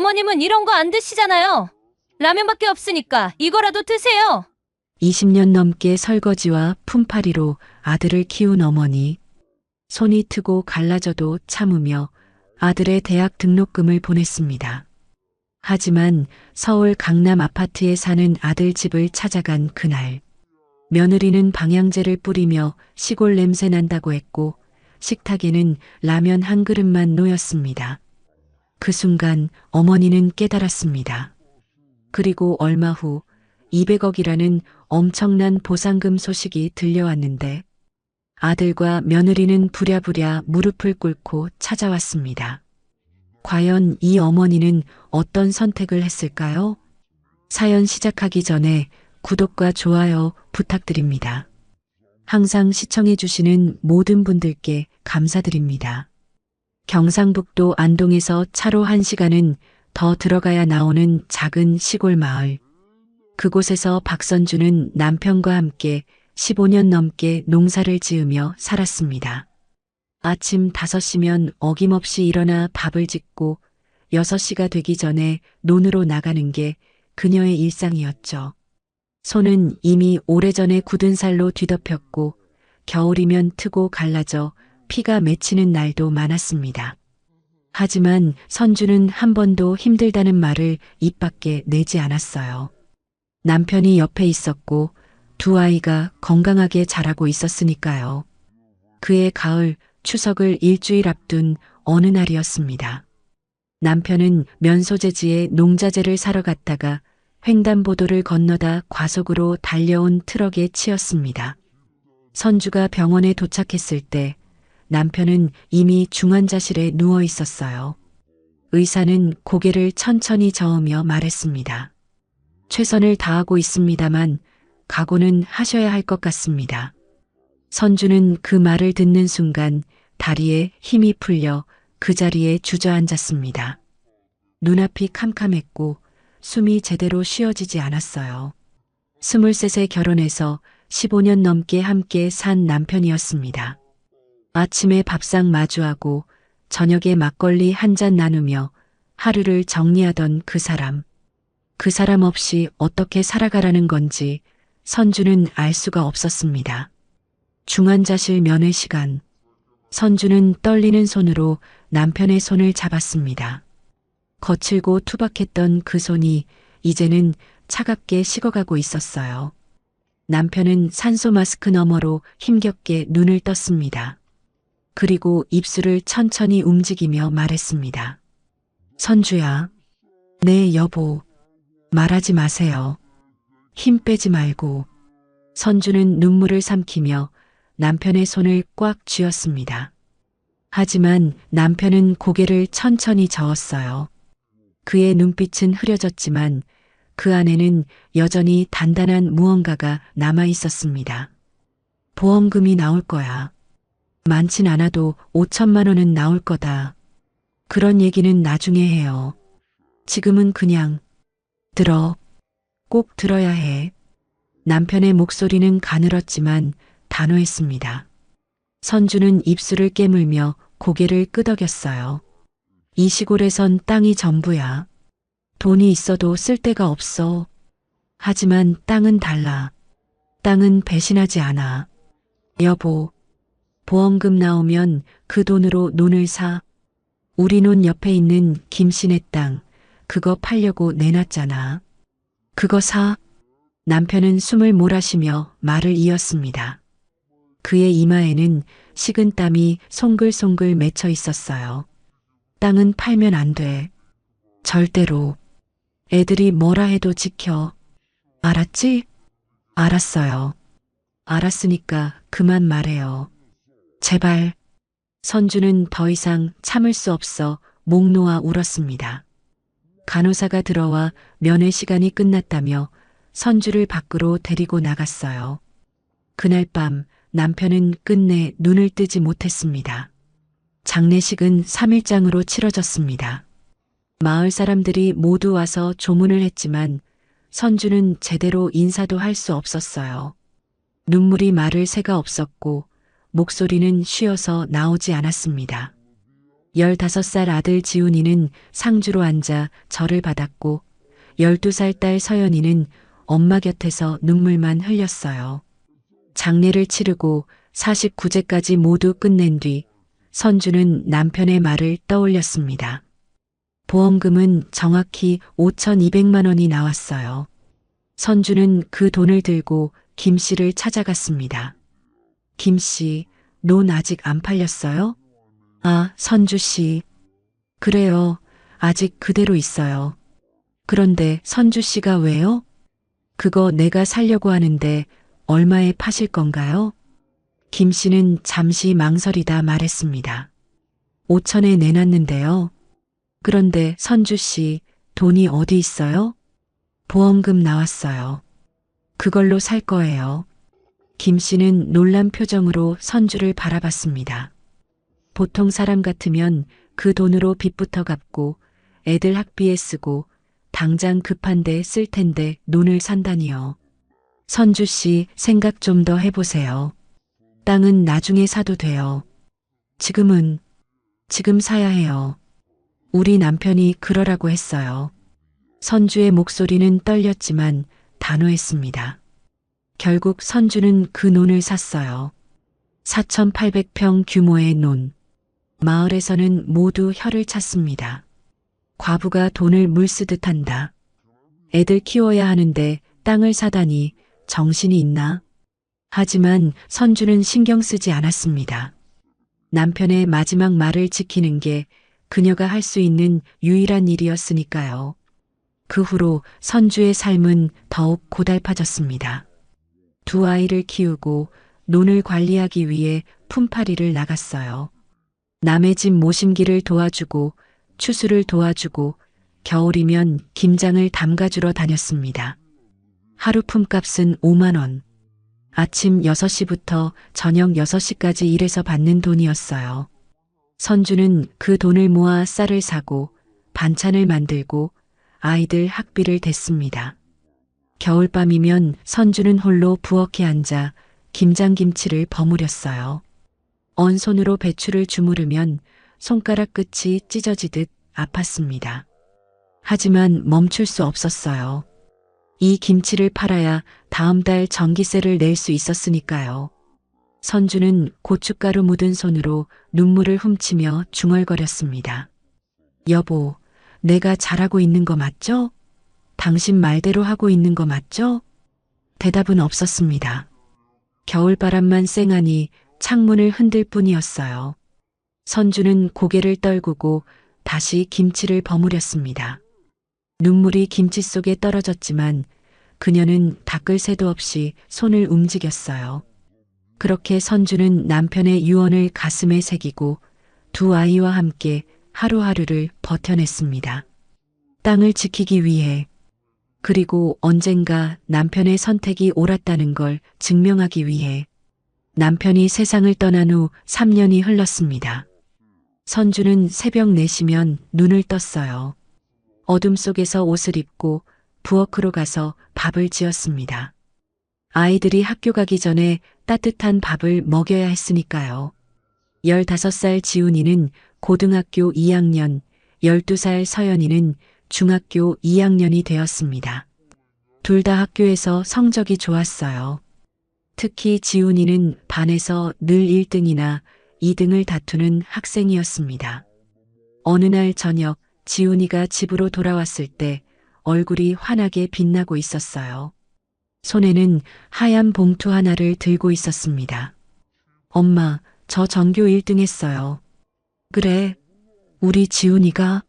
어머님은 이런 거 안 드시잖아요. 라면밖에 없으니까 이거라도 드세요. 20년 넘게 설거지와 품팔이로 아들을 키운 어머니. 손이 트고 갈라져도 참으며 아들의 대학 등록금을 보냈습니다. 하지만 서울 강남 아파트에 사는 아들 집을 찾아간 그날, 며느리는 방향제를 뿌리며 시골 냄새 난다고 했고 식탁에는 라면 한 그릇만 놓였습니다. 그 순간 어머니는 깨달았습니다. 그리고 얼마 후 200억이라는 엄청난 보상금 소식이 들려왔는데 아들과 며느리는 부랴부랴 무릎을 꿇고 찾아왔습니다. 과연 이 어머니는 어떤 선택을 했을까요? 사연 시작하기 전에 구독과 좋아요 부탁드립니다. 항상 시청해주시는 모든 분들께 감사드립니다. 경상북도 안동에서 차로 1시간은 더 들어가야 나오는 작은 시골 마을. 그곳에서 박선주는 남편과 함께 15년 넘게 농사를 지으며 살았습니다. 아침 5시면 어김없이 일어나 밥을 짓고 6시가 되기 전에 논으로 나가는 게 그녀의 일상이었죠. 손은 이미 오래전에 굳은 살로 뒤덮였고 겨울이면 트고 갈라져 피가 맺히는 날도 많았습니다. 하지만 선주는 한 번도 힘들다는 말을 입 밖에 내지 않았어요. 남편이 옆에 있었고 두 아이가 건강하게 자라고 있었으니까요. 그해 가을 추석을 일주일 앞둔 어느 날이었습니다. 남편은 면소재지에 농자재를 사러 갔다가 횡단보도를 건너다 과속으로 달려온 트럭에 치였습니다. 선주가 병원에 도착했을 때 남편은 이미 중환자실에 누워 있었어요. 의사는 고개를 천천히 저으며 말했습니다. 최선을 다하고 있습니다만 각오는 하셔야 할 것 같습니다. 선주는 그 말을 듣는 순간 다리에 힘이 풀려 그 자리에 주저앉았습니다. 눈앞이 캄캄했고 숨이 제대로 쉬어지지 않았어요. 23세 결혼해서 15년 넘게 함께 산 남편이었습니다. 아침에 밥상 마주하고 저녁에 막걸리 한 잔 나누며 하루를 정리하던 그 사람. 그 사람 없이 어떻게 살아가라는 건지 선주는 알 수가 없었습니다. 중환자실 면회 시간. 선주는 떨리는 손으로 남편의 손을 잡았습니다. 거칠고 투박했던 그 손이 이제는 차갑게 식어가고 있었어요. 남편은 산소 마스크 너머로 힘겹게 눈을 떴습니다. 그리고 입술을 천천히 움직이며 말했습니다. 선주야, 네 여보, 말하지 마세요. 힘 빼지 말고. 선주는 눈물을 삼키며 남편의 손을 꽉 쥐었습니다. 하지만 남편은 고개를 천천히 저었어요. 그의 눈빛은 흐려졌지만 그 안에는 여전히 단단한 무언가가 남아 있었습니다. 보험금이 나올 거야. 많진 않아도 5천만 원은 나올 거다. 그런 얘기는 나중에 해요. 지금은 그냥 들어. 꼭 들어야 해. 남편의 목소리는 가늘었지만 단호했습니다. 선주는 입술을 깨물며 고개를 끄덕였어요. 이 시골에선 땅이 전부야. 돈이 있어도 쓸 데가 없어. 하지만 땅은 달라. 땅은 배신하지 않아. 여보, 보험금 나오면 그 돈으로 논을 사. 우리 논 옆에 있는 김씨네 땅, 그거 팔려고 내놨잖아. 그거 사. 남편은 숨을 몰아쉬며 말을 이었습니다. 그의 이마에는 식은 땀이 송글송글 맺혀 있었어요. 땅은 팔면 안 돼. 절대로. 애들이 뭐라 해도 지켜. 알았지? 알았어요. 알았으니까 그만 말해요. 제발. 선주는 더 이상 참을 수 없어 목 놓아 울었습니다. 간호사가 들어와 면회 시간이 끝났다며 선주를 밖으로 데리고 나갔어요. 그날 밤 남편은 끝내 눈을 뜨지 못했습니다. 장례식은 3일장으로 치러졌습니다. 마을 사람들이 모두 와서 조문을 했지만 선주는 제대로 인사도 할 수 없었어요. 눈물이 마를 새가 없었고 목소리는 쉬어서 나오지 않았습니다. 15살 아들 지훈이는 상주로 앉아 절을 받았고 12살 딸 서연이는 엄마 곁에서 눈물만 흘렸어요. 장례를 치르고 49제까지 모두 끝낸 뒤 선주는 남편의 말을 떠올렸습니다. 보험금은 정확히 5,200만 원이 나왔어요. 선주는 그 돈을 들고 김 씨를 찾아갔습니다. 김 씨, 논 아직 안 팔렸어요? 아, 선주 씨. 그래요. 아직 그대로 있어요. 그런데 선주 씨가 왜요? 그거 내가 살려고 하는데 얼마에 파실 건가요? 김 씨는 잠시 망설이다 말했습니다. 5천에 내놨는데요. 그런데 선주 씨, 돈이 어디 있어요? 보험금 나왔어요. 그걸로 살 거예요. 김 씨는 놀란 표정으로 선주를 바라봤습니다. 보통 사람 같으면 그 돈으로 빚부터 갚고 애들 학비에 쓰고 당장 급한데 쓸 텐데 논을 산다니요. 선주 씨 생각 좀 더 해보세요. 땅은 나중에 사도 돼요. 지금 사야 해요. 우리 남편이 그러라고 했어요. 선주의 목소리는 떨렸지만 단호했습니다. 결국 선주는 그 논을 샀어요. 4,800평 규모의 논. 마을에서는 모두 혀를 찼습니다. 과부가 돈을 물쓰듯 한다. 애들 키워야 하는데 땅을 사다니 정신이 있나? 하지만 선주는 신경 쓰지 않았습니다. 남편의 마지막 말을 지키는 게 그녀가 할 수 있는 유일한 일이었으니까요. 그 후로 선주의 삶은 더욱 고달파졌습니다. 두 아이를 키우고 논을 관리하기 위해 품팔이를 나갔어요. 남의 집 모심기를 도와주고 추수를 도와주고 겨울이면 김장을 담가주러 다녔습니다. 하루 품값은 5만 원. 아침 6시부터 저녁 6시까지 일해서 받는 돈이었어요. 선주는 그 돈을 모아 쌀을 사고 반찬을 만들고 아이들 학비를 댔습니다. 겨울밤이면 선주는 홀로 부엌에 앉아 김장김치를 버무렸어요. 언 손으로 배추를 주무르면 손가락 끝이 찢어지듯 아팠습니다. 하지만 멈출 수 없었어요. 이 김치를 팔아야 다음 달 전기세를 낼 수 있었으니까요. 선주는 고춧가루 묻은 손으로 눈물을 훔치며 중얼거렸습니다. 여보, 내가 잘하고 있는 거 맞죠? 당신 말대로 하고 있는 거 맞죠? 대답은 없었습니다. 겨울바람만 쌩하니 창문을 흔들 뿐이었어요. 선주는 고개를 떨구고 다시 김치를 버무렸습니다. 눈물이 김치 속에 떨어졌지만 그녀는 닦을 새도 없이 손을 움직였어요. 그렇게 선주는 남편의 유언을 가슴에 새기고 두 아이와 함께 하루하루를 버텨냈습니다. 땅을 지키기 위해, 그리고 언젠가 남편의 선택이 옳았다는 걸 증명하기 위해. 남편이 세상을 떠난 후 3년이 흘렀습니다. 선주는 새벽 4시면 눈을 떴어요. 어둠 속에서 옷을 입고 부엌으로 가서 밥을 지었습니다. 아이들이 학교 가기 전에 따뜻한 밥을 먹여야 했으니까요. 15살 지훈이는 고등학교 2학년, 12살 서연이는 중학교 2학년이 되었습니다. 둘 다 학교에서 성적이 좋았어요. 특히 지훈이는 반에서 늘 1등이나 2등을 다투는 학생이었습니다. 어느 날 저녁 지훈이가 집으로 돌아왔을 때 얼굴이 환하게 빛나고 있었어요. 손에는 하얀 봉투 하나를 들고 있었습니다. 엄마, 저 전교 1등 했어요. 그래, 우리 지훈이가?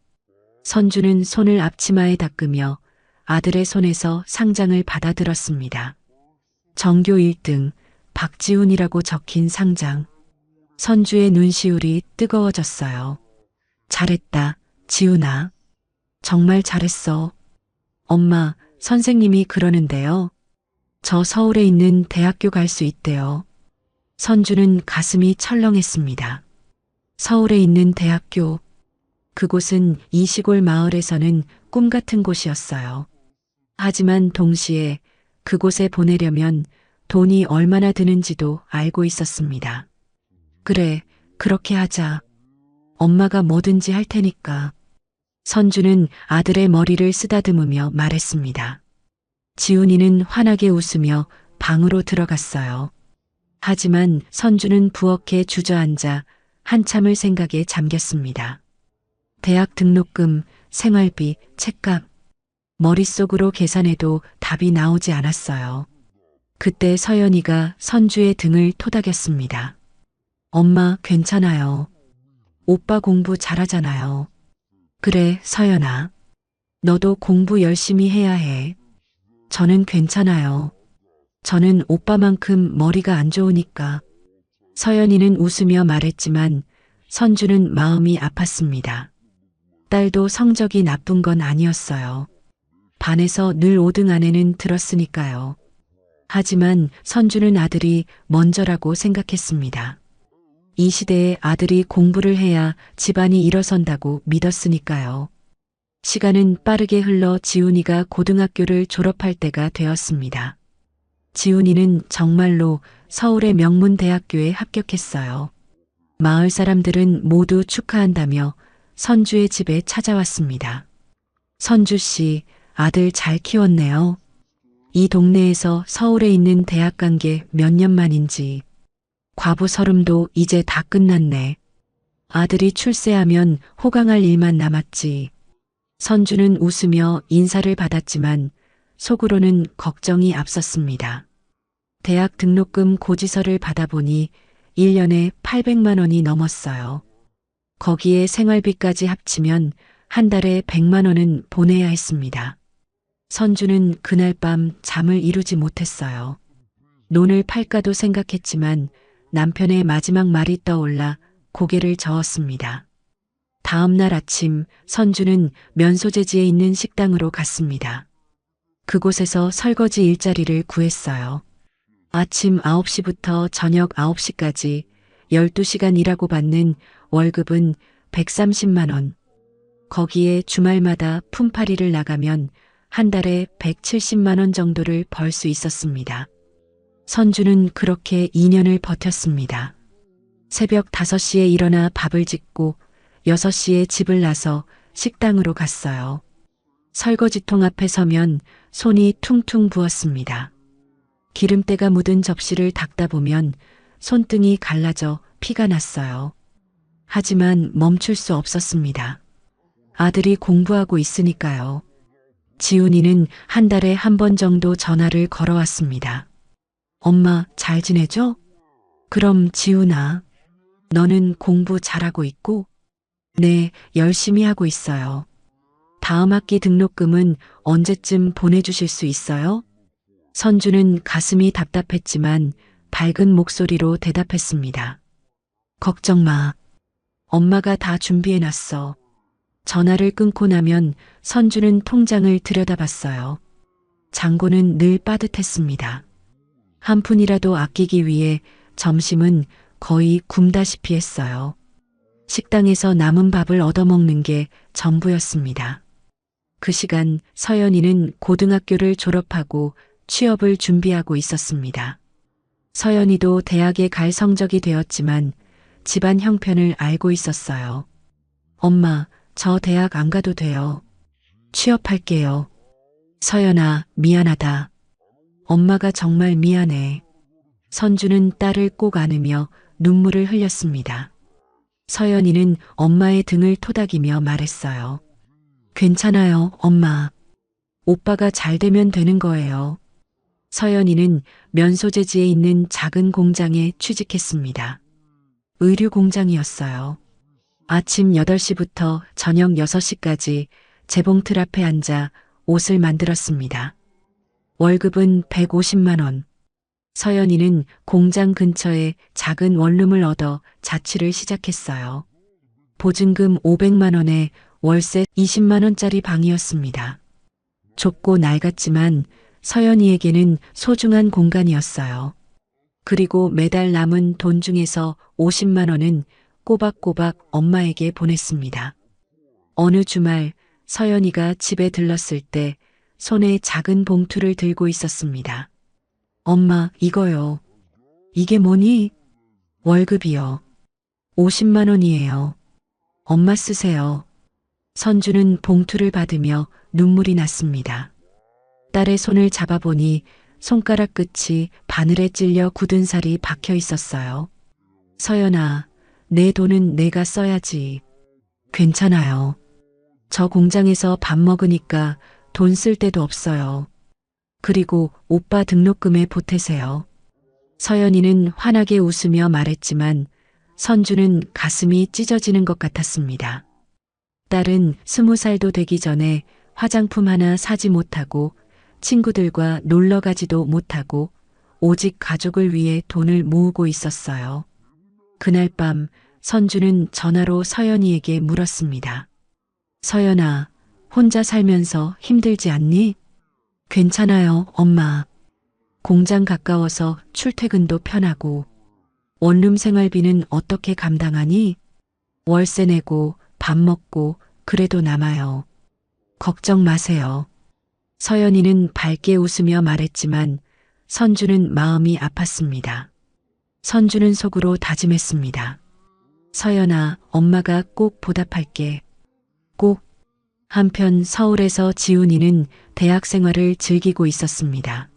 선주는 손을 앞치마에 닦으며 아들의 손에서 상장을 받아들었습니다. 전교 1등, 박지훈이라고 적힌 상장. 선주의 눈시울이 뜨거워졌어요. 잘했다, 지훈아. 정말 잘했어. 엄마, 선생님이 그러는데요. 저 서울에 있는 대학교 갈 수 있대요. 선주는 가슴이 철렁했습니다. 서울에 있는 대학교. 그곳은 이 시골 마을에서는 꿈 같은 곳이었어요. 하지만 동시에 그곳에 보내려면 돈이 얼마나 드는지도 알고 있었습니다. 그래, 그렇게 하자. 엄마가 뭐든지 할 테니까. 선주는 아들의 머리를 쓰다듬으며 말했습니다. 지훈이는 환하게 웃으며 방으로 들어갔어요. 하지만 선주는 부엌에 주저앉아 한참을 생각에 잠겼습니다. 대학 등록금, 생활비, 책값. 머릿속으로 계산해도 답이 나오지 않았어요. 그때 서연이가 선주의 등을 토닥였습니다. 엄마, 괜찮아요. 오빠 공부 잘하잖아요. 그래, 서연아. 너도 공부 열심히 해야 해. 저는 괜찮아요. 저는 오빠만큼 머리가 안 좋으니까. 서연이는 웃으며 말했지만 선주는 마음이 아팠습니다. 딸도 성적이 나쁜 건 아니었어요. 반에서 늘 5등 안에는 들었으니까요. 하지만 선주는 아들이 먼저라고 생각했습니다. 이 시대에 아들이 공부를 해야 집안이 일어선다고 믿었으니까요. 시간은 빠르게 흘러 지훈이가 고등학교를 졸업할 때가 되었습니다. 지훈이는 정말로 서울의 명문대학교에 합격했어요. 마을 사람들은 모두 축하한다며 선주의 집에 찾아왔습니다. 선주 씨, 아들 잘 키웠네요. 이 동네에서 서울에 있는 대학 간 게 몇 년 만인지. 과부 서름도 이제 다 끝났네. 아들이 출세하면 호강할 일만 남았지. 선주는 웃으며 인사를 받았지만 속으로는 걱정이 앞섰습니다. 대학 등록금 고지서를 받아보니 1년에 800만 원이 넘었어요. 거기에 생활비까지 합치면 한 달에 100만 원은 보내야 했습니다. 선주는 그날 밤 잠을 이루지 못했어요. 논을 팔까도 생각했지만 남편의 마지막 말이 떠올라 고개를 저었습니다. 다음 날 아침 선주는 면소재지에 있는 식당으로 갔습니다. 그곳에서 설거지 일자리를 구했어요. 아침 9시부터 저녁 9시까지 12시간 일하고 받는 월급은 130만 원. 거기에 주말마다 품팔이를 나가면 한 달에 170만 원 정도를 벌 수 있었습니다. 선주는 그렇게 2년을 버텼습니다. 새벽 5시에 일어나 밥을 짓고 6시에 집을 나서 식당으로 갔어요. 설거지통 앞에 서면 손이 퉁퉁 부었습니다. 기름때가 묻은 접시를 닦다 보면 손등이 갈라져 피가 났어요. 하지만 멈출 수 없었습니다. 아들이 공부하고 있으니까요. 지훈이는 한 달에 한 번 정도 전화를 걸어왔습니다. 엄마 잘 지내죠? 그럼 지훈아, 너는 공부 잘하고 있고? 네, 열심히 하고 있어요. 다음 학기 등록금은 언제쯤 보내주실 수 있어요? 선주는 가슴이 답답했지만 밝은 목소리로 대답했습니다. 걱정 마. 엄마가 다 준비해놨어. 전화를 끊고 나면 선주는 통장을 들여다봤어요. 잔고는 늘 빠듯했습니다. 한 푼이라도 아끼기 위해 점심은 거의 굶다시피 했어요. 식당에서 남은 밥을 얻어먹는 게 전부였습니다. 그 시간 서연이는 고등학교를 졸업하고 취업을 준비하고 있었습니다. 서연이도 대학에 갈 성적이 되었지만 집안 형편을 알고 있었어요. 엄마, 저 대학 안 가도 돼요. 취업할게요. 서연아, 미안하다. 엄마가 정말 미안해. 선주는 딸을 꼭 안으며 눈물을 흘렸습니다. 서연이는 엄마의 등을 토닥이며 말했어요. 괜찮아요, 엄마. 오빠가 잘 되면 되는 거예요. 서연이는 면소재지에 있는 작은 공장에 취직했습니다. 의류 공장이었어요. 아침 8시부터 저녁 6시까지 재봉틀 앞에 앉아 옷을 만들었습니다. 월급은 150만 원. 서연이는 공장 근처에 작은 원룸을 얻어 자취를 시작했어요. 보증금 500만 원에 월세 20만 원짜리 방이었습니다. 좁고 낡았지만 서연이에게는 소중한 공간이었어요. 그리고 매달 남은 돈 중에서 50만 원은 꼬박꼬박 엄마에게 보냈습니다. 어느 주말 서연이가 집에 들렀을 때 손에 작은 봉투를 들고 있었습니다. 엄마, 이거요. 이게 뭐니? 월급이요. 50만 원이에요. 엄마 쓰세요. 선주는 봉투를 받으며 눈물이 났습니다. 딸의 손을 잡아보니 손가락 끝이 바늘에 찔려 굳은 살이 박혀 있었어요. 서연아, 내 돈은 내가 써야지. 괜찮아요. 저 공장에서 밥 먹으니까 돈 쓸 데도 없어요. 그리고 오빠 등록금에 보태세요. 서연이는 환하게 웃으며 말했지만 선주는 가슴이 찢어지는 것 같았습니다. 딸은 20살도 되기 전에 화장품 하나 사지 못하고 친구들과 놀러 가지도 못하고 오직 가족을 위해 돈을 모으고 있었어요. 그날 밤 선주는 전화로 서연이에게 물었습니다. 서연아, 혼자 살면서 힘들지 않니? 괜찮아요, 엄마. 공장 가까워서 출퇴근도 편하고. 원룸 생활비는 어떻게 감당하니? 월세 내고 밥 먹고 그래도 남아요. 걱정 마세요. 서연이는 밝게 웃으며 말했지만 선주는 마음이 아팠습니다. 선주는 속으로 다짐했습니다. 서연아, 엄마가 꼭 보답할게. 꼭. 한편 서울에서 지훈이는 대학 생활을 즐기고 있었습니다.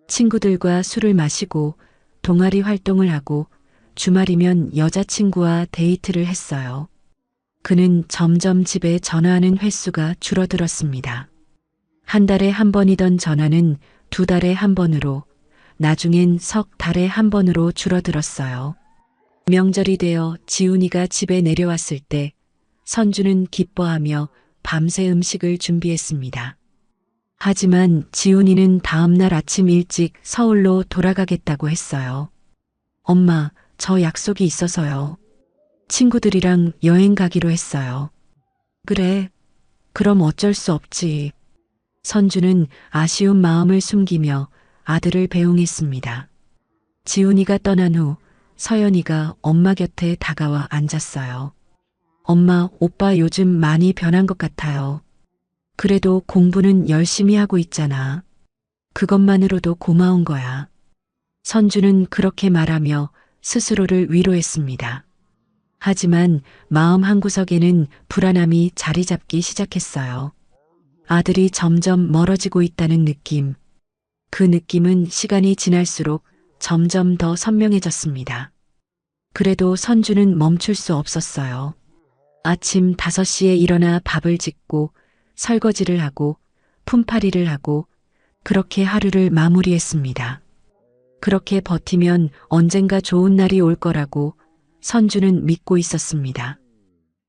친구들과 술을 마시고 동아리 활동을 하고 주말이면 여자친구와 데이트를 했어요. 그는 점점 집에 전화하는 횟수가 줄어들었습니다. 한 달에 한 번이던 전화는 2달에 한 번으로, 나중엔 석 달에 한 번으로 줄어들었어요. 명절이 되어 지훈이가 집에 내려왔을 때 선주는 기뻐하며 밤새 음식을 준비했습니다. 하지만 지훈이는 다음날 아침 일찍 서울로 돌아가겠다고 했어요. 엄마, 저 약속이 있어서요. 친구들이랑 여행 가기로 했어요. 그래, 그럼 어쩔 수 없지. 선주는 아쉬운 마음을 숨기며 아들을 배웅했습니다. 지훈이가 떠난 후 서연이가 엄마 곁에 다가와 앉았어요. 엄마, 오빠 요즘 많이 변한 것 같아요. 그래도 공부는 열심히 하고 있잖아. 그것만으로도 고마운 거야. 선주는 그렇게 말하며 스스로를 위로했습니다. 하지만 마음 한구석에는 불안함이 자리 잡기 시작했어요. 아들이 점점 멀어지고 있다는 느낌. 그 느낌은 시간이 지날수록 점점 더 선명해졌습니다. 그래도 선주는 멈출 수 없었어요. 아침 5시에 일어나 밥을 짓고 설거지를 하고 품팔이를 하고 그렇게 하루를 마무리했습니다. 그렇게 버티면 언젠가 좋은 날이 올 거라고 선주는 믿고 있었습니다.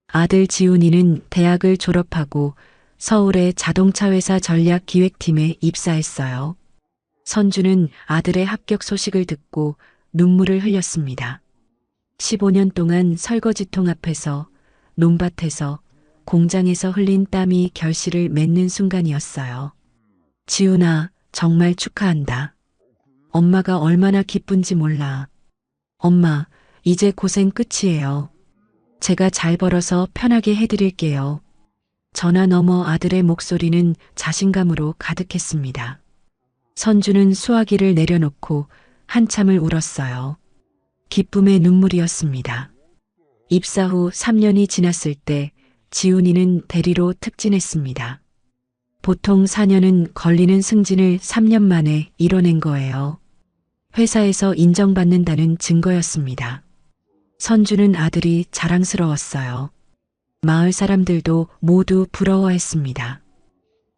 아들 지훈이는 대학을 졸업하고 서울의 자동차 회사 전략기획팀에 입사했어요. 선주는 아들의 합격 소식을 듣고 눈물을 흘렸습니다. 15년 동안 설거지통 앞에서, 논밭에서, 공장에서 흘린 땀이 결실을 맺는 순간이었어요. 지훈아, 정말 축하한다. 엄마가 얼마나 기쁜지 몰라. 엄마, 이제 고생 끝이에요. 제가 잘 벌어서 편하게 해드릴게요. 전화 너머 아들의 목소리는 자신감으로 가득했습니다. 선주는 수화기를 내려놓고 한참을 울었어요. 기쁨의 눈물이었습니다. 입사 후 3년이 지났을 때 지훈이는 대리로 특진했습니다. 보통 4년은 걸리는 승진을 3년 만에 이뤄낸 거예요. 회사에서 인정받는다는 증거였습니다. 선주는 아들이 자랑스러웠어요. 마을 사람들도 모두 부러워했습니다.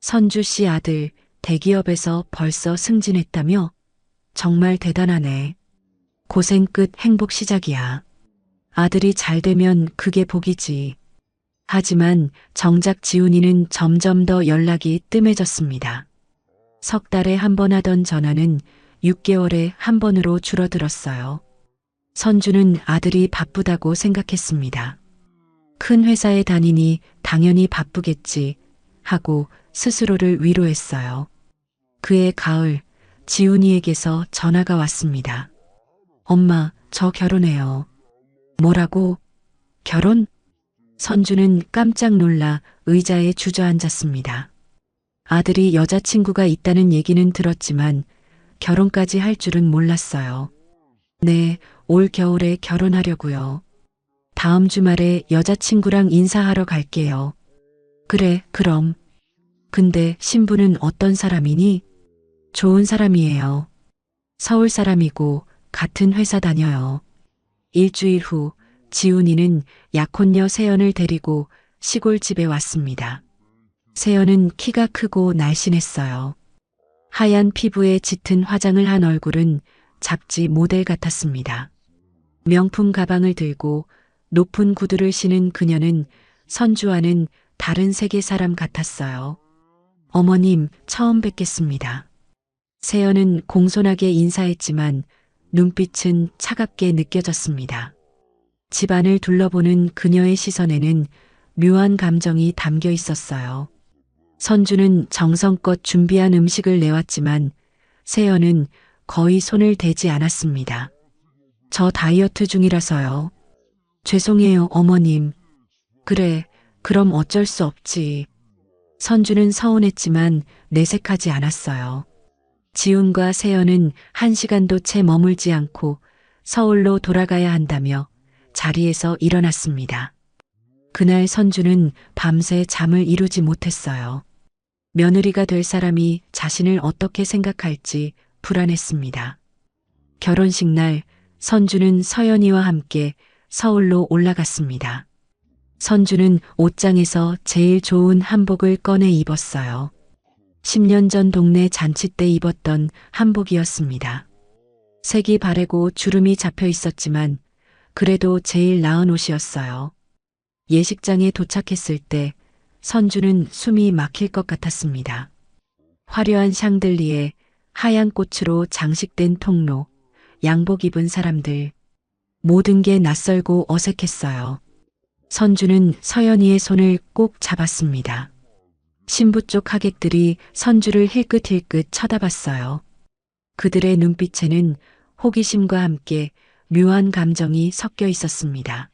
선주 씨 아들 대기업에서 벌써 승진했다며? 정말 대단하네. 고생 끝 행복 시작이야. 아들이 잘 되면 그게 복이지. 하지만 정작 지훈이는 점점 더 연락이 뜸해졌습니다. 석 달에 한 번 하던 전화는 6개월에 한 번으로 줄어들었어요. 선주는 아들이 바쁘다고 생각했습니다. 큰 회사에 다니니 당연히 바쁘겠지 하고 스스로를 위로했어요. 그해 가을, 지훈이에게서 전화가 왔습니다. 엄마, 저 결혼해요. 뭐라고? 결혼? 선주는 깜짝 놀라 의자에 주저앉았습니다. 아들이 여자친구가 있다는 얘기는 들었지만 결혼까지 할 줄은 몰랐어요. 네, 올 겨울에 결혼하려고요. 다음 주말에 여자친구랑 인사하러 갈게요. 그래, 그럼. 근데 신부는 어떤 사람이니? 좋은 사람이에요. 서울 사람이고 같은 회사 다녀요. 일주일 후 지훈이는 약혼녀 세연을 데리고 시골집에 왔습니다. 세연은 키가 크고 날씬했어요. 하얀 피부에 짙은 화장을 한 얼굴은 잡지 모델 같았습니다. 명품 가방을 들고 높은 구두를 신은 그녀는 선주와는 다른 세계 사람 같았어요. 어머님, 처음 뵙겠습니다. 세연은 공손하게 인사했지만 눈빛은 차갑게 느껴졌습니다. 집안을 둘러보는 그녀의 시선에는 묘한 감정이 담겨 있었어요. 선주는 정성껏 준비한 음식을 내왔지만 세연은 거의 손을 대지 않았습니다. 저 다이어트 중이라서요. 죄송해요, 어머님. 그래, 그럼 어쩔 수 없지. 선주는 서운했지만 내색하지 않았어요. 지훈과 세연은 1시간도 채 머물지 않고 서울로 돌아가야 한다며 자리에서 일어났습니다. 그날 선주는 밤새 잠을 이루지 못했어요. 며느리가 될 사람이 자신을 어떻게 생각할지 불안했습니다. 결혼식 날 선주는 서연이와 함께 서울로 올라갔습니다. 선주는 옷장에서 제일 좋은 한복을 꺼내 입었어요. 10년 전 동네 잔치 때 입었던 한복이었습니다. 색이 바래고 주름이 잡혀 있었지만 그래도 제일 나은 옷이었어요. 예식장에 도착했을 때 선주는 숨이 막힐 것 같았습니다. 화려한 샹들리에 하얀 꽃으로 장식된 통로, 양복 입은 사람들, 모든 게 낯설고 어색했어요. 선주는 서연이의 손을 꼭 잡았습니다. 신부 쪽 하객들이 선주를 힐끗힐끗 쳐다봤어요. 그들의 눈빛에는 호기심과 함께 묘한 감정이 섞여 있었습니다.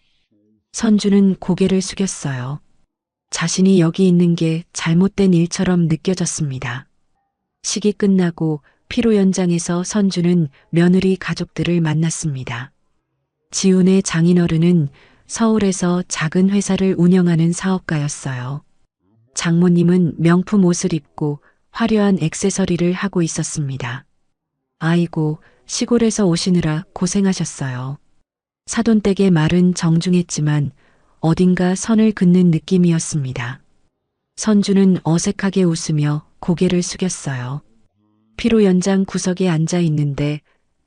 선주는 고개를 숙였어요. 자신이 여기 있는 게 잘못된 일처럼 느껴졌습니다. 식이 끝나고 피로 연장에서 선주는 며느리 가족들을 만났습니다. 지훈의 장인어른은 서울에서 작은 회사를 운영하는 사업가였어요. 장모님은 명품 옷을 입고 화려한 액세서리를 하고 있었습니다. 아이고, 시골에서 오시느라 고생하셨어요. 사돈댁의 말은 정중했지만 어딘가 선을 긋는 느낌이었습니다. 선주는 어색하게 웃으며 고개를 숙였어요. 피로 연장 구석에 앉아 있는데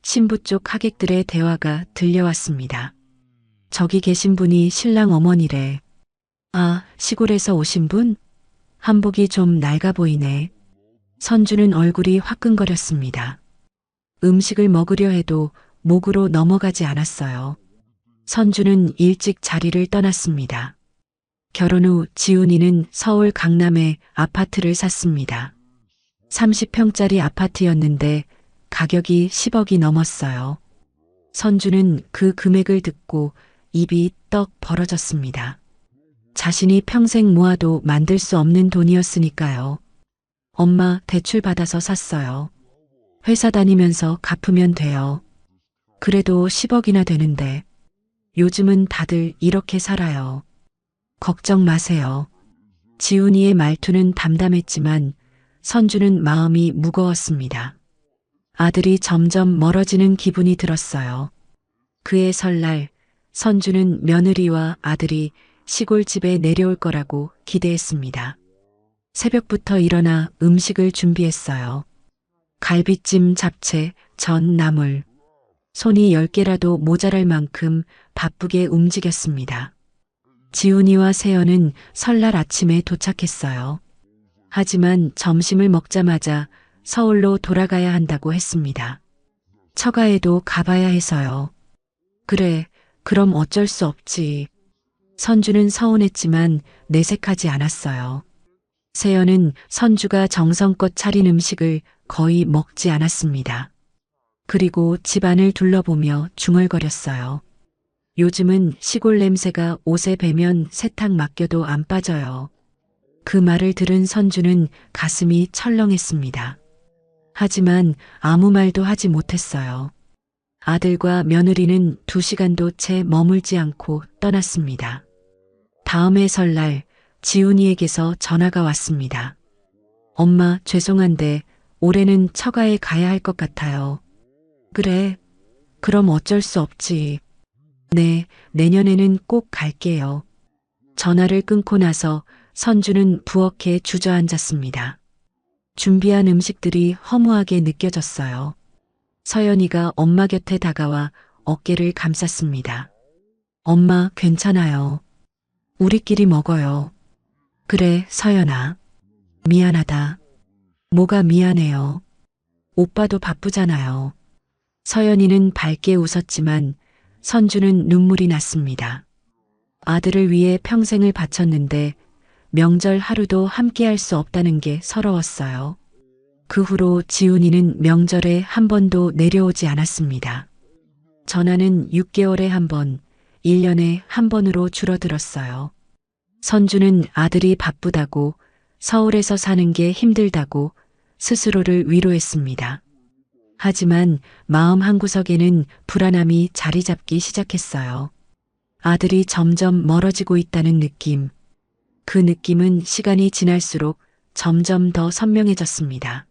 신부 쪽 하객들의 대화가 들려왔습니다. 저기 계신 분이 신랑 어머니래. 아, 시골에서 오신 분? 한복이 좀 낡아 보이네. 선주는 얼굴이 화끈거렸습니다. 음식을 먹으려 해도 목으로 넘어가지 않았어요. 선주는 일찍 자리를 떠났습니다. 결혼 후 지훈이는 서울 강남에 아파트를 샀습니다. 30평짜리 아파트였는데 가격이 10억이 넘었어요. 선주는 그 금액을 듣고 입이 떡 벌어졌습니다. 자신이 평생 모아도 만들 수 없는 돈이었으니까요. 엄마, 대출 받아서 샀어요. 회사 다니면서 갚으면 돼요. 그래도 10억이나 되는데 요즘은 다들 이렇게 살아요. 걱정 마세요. 지훈이의 말투는 담담했지만 선주는 마음이 무거웠습니다. 아들이 점점 멀어지는 기분이 들었어요. 그의 설날, 선주는 며느리와 아들이 시골집에 내려올 거라고 기대했습니다. 새벽부터 일어나 음식을 준비했어요. 갈비찜, 잡채, 전, 나물. 손이 10개라도 모자랄 만큼 바쁘게 움직였습니다. 지훈이와 세연은 설날 아침에 도착했어요. 하지만 점심을 먹자마자 서울로 돌아가야 한다고 했습니다. 처가에도 가봐야 해서요. 그래, 그럼 어쩔 수 없지. 선주는 서운했지만 내색하지 않았어요. 세연은 선주가 정성껏 차린 음식을 거의 먹지 않았습니다. 그리고 집안을 둘러보며 중얼거렸어요. 요즘은 시골 냄새가 옷에 배면 세탁 맡겨도 안 빠져요. 그 말을 들은 선주는 가슴이 철렁했습니다. 하지만 아무 말도 하지 못했어요. 아들과 며느리는 2시간도 채 머물지 않고 떠났습니다. 다음해 설날 지훈이에게서 전화가 왔습니다. 엄마, 죄송한데 올해는 처가에 가야 할 것 같아요. 그래, 그럼 어쩔 수 없지. 네, 내년에는 꼭 갈게요. 전화를 끊고 나서 선주는 부엌에 주저앉았습니다. 준비한 음식들이 허무하게 느껴졌어요. 서연이가 엄마 곁에 다가와 어깨를 감쌌습니다. 엄마, 괜찮아요. 우리끼리 먹어요. 그래, 서연아. 미안하다. 뭐가 미안해요. 오빠도 바쁘잖아요. 서연이는 밝게 웃었지만 선주는 눈물이 났습니다. 아들을 위해 평생을 바쳤는데 명절 하루도 함께할 수 없다는 게 서러웠어요. 그 후로 지훈이는 명절에 한 번도 내려오지 않았습니다. 전화는 6개월에 한 번, 1년에 한 번으로 줄어들었어요. 선주는 아들이 바쁘다고, 서울에서 사는 게 힘들다고 스스로를 위로했습니다. 하지만 마음 한구석에는 불안함이 자리 잡기 시작했어요. 아들이 점점 멀어지고 있다는 느낌. 그 느낌은 시간이 지날수록 점점 더 선명해졌습니다.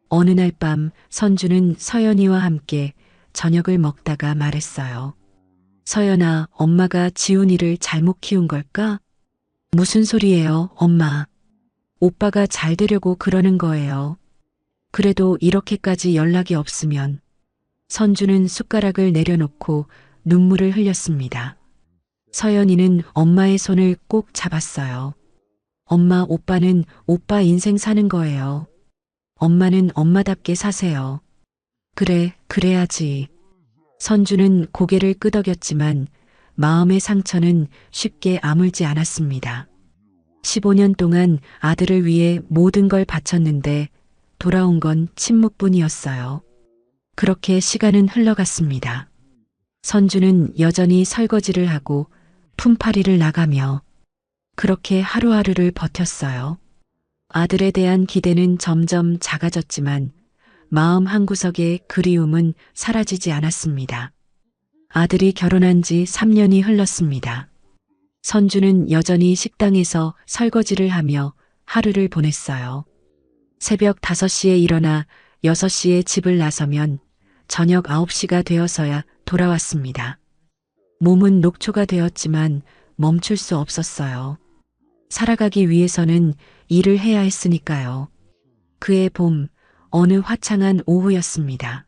어느 날 밤 선주는 서연이와 함께 저녁을 먹다가 말했어요. 서연아, 엄마가 지훈이를 잘못 키운 걸까? 무슨 소리예요, 엄마? 오빠가 잘 되려고 그러는 거예요. 그래도 이렇게까지 연락이 없으면. 선주는 숟가락을 내려놓고 눈물을 흘렸습니다. 서연이는 엄마의 손을 꼭 잡았어요. 엄마, 오빠는 오빠 인생 사는 거예요. 엄마는 엄마답게 사세요. 그래, 그래야지. 선주는 고개를 끄덕였지만 마음의 상처는 쉽게 아물지 않았습니다. 15년 동안 아들을 위해 모든 걸 바쳤는데 돌아온 건 침묵뿐이었어요. 그렇게 시간은 흘러갔습니다. 선주는 여전히 설거지를 하고 품팔이를 나가며 그렇게 하루하루를 버텼어요. 아들에 대한 기대는 점점 작아졌지만 마음 한구석의 그리움은 사라지지 않았습니다. 아들이 결혼한 지 3년이 흘렀습니다. 선주는 여전히 식당에서 설거지를 하며 하루를 보냈어요. 새벽 5시에 일어나 6시에 집을 나서면 저녁 9시가 되어서야 돌아왔습니다. 몸은 녹초가 되었지만 멈출 수 없었어요. 살아가기 위해서는 일을 해야 했으니까요. 그해 봄, 어느 화창한 오후였습니다.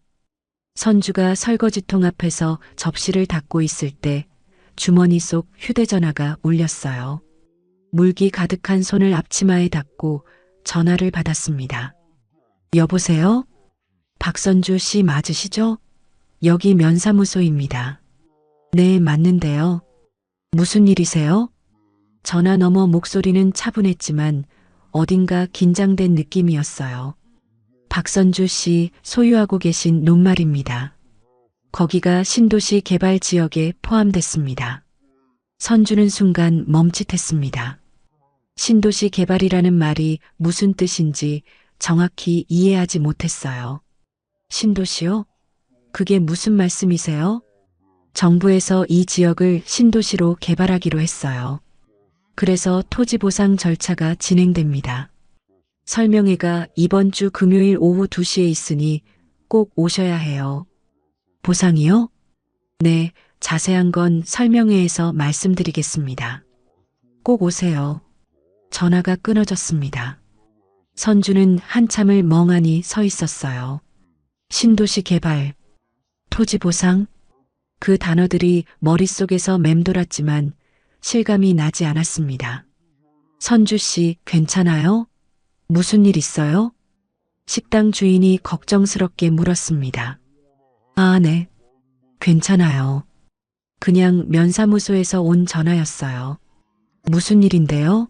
선주가 설거지통 앞에서 접시를 닦고 있을 때 주머니 속 휴대전화가 울렸어요. 물기 가득한 손을 앞치마에 닫고 전화를 받았습니다. 여보세요? 박선주 씨 맞으시죠? 여기 면사무소입니다. 네, 맞는데요. 무슨 일이세요? 전화 너머 목소리는 차분했지만 어딘가 긴장된 느낌이었어요. 박선주 씨 소유하고 계신 논말입니다. 거기가 신도시 개발 지역에 포함됐습니다. 선주는 순간 멈칫했습니다. 신도시 개발이라는 말이 무슨 뜻인지 정확히 이해하지 못했어요. 신도시요? 그게 무슨 말씀이세요? 정부에서 이 지역을 신도시로 개발하기로 했어요. 그래서 토지 보상 절차가 진행됩니다. 설명회가 이번 주 금요일 오후 2시에 있으니 꼭 오셔야 해요. 보상이요? 네, 자세한 건 설명회에서 말씀드리겠습니다. 꼭 오세요. 전화가 끊어졌습니다. 선주는 한참을 멍하니 서 있었어요. 신도시 개발, 토지 보상, 그 단어들이 머릿속에서 맴돌았지만 실감이 나지 않았습니다. 선주 씨, 괜찮아요? 무슨 일 있어요? 식당 주인이 걱정스럽게 물었습니다. 아, 네. 괜찮아요. 그냥 면사무소에서 온 전화였어요. 무슨 일인데요?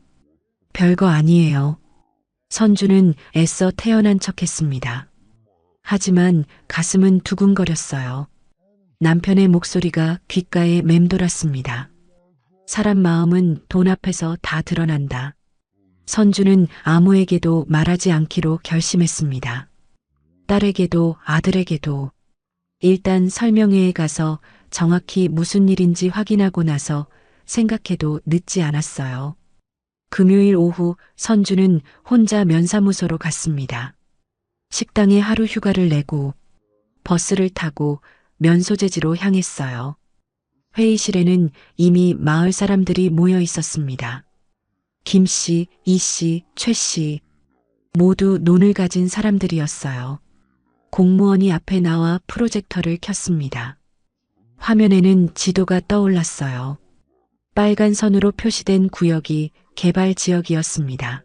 별거 아니에요. 선주는 애써 태어난 척했습니다. 하지만 가슴은 두근거렸어요. 남편의 목소리가 귓가에 맴돌았습니다. 사람 마음은 돈 앞에서 다 드러난다. 선주는 아무에게도 말하지 않기로 결심했습니다. 딸에게도 아들에게도. 일단 설명회에 가서 정확히 무슨 일인지 확인하고 나서 생각해도 늦지 않았어요. 금요일 오후 선주는 혼자 면사무소로 갔습니다. 식당에 하루 휴가를 내고 버스를 타고 면소재지로 향했어요. 회의실에는 이미 마을 사람들이 모여 있었습니다. 김 씨, 이 씨, 최 씨. 모두 논을 가진 사람들이었어요. 공무원이 앞에 나와 프로젝터를 켰습니다. 화면에는 지도가 떠올랐어요. 빨간 선으로 표시된 구역이 개발 지역이었습니다.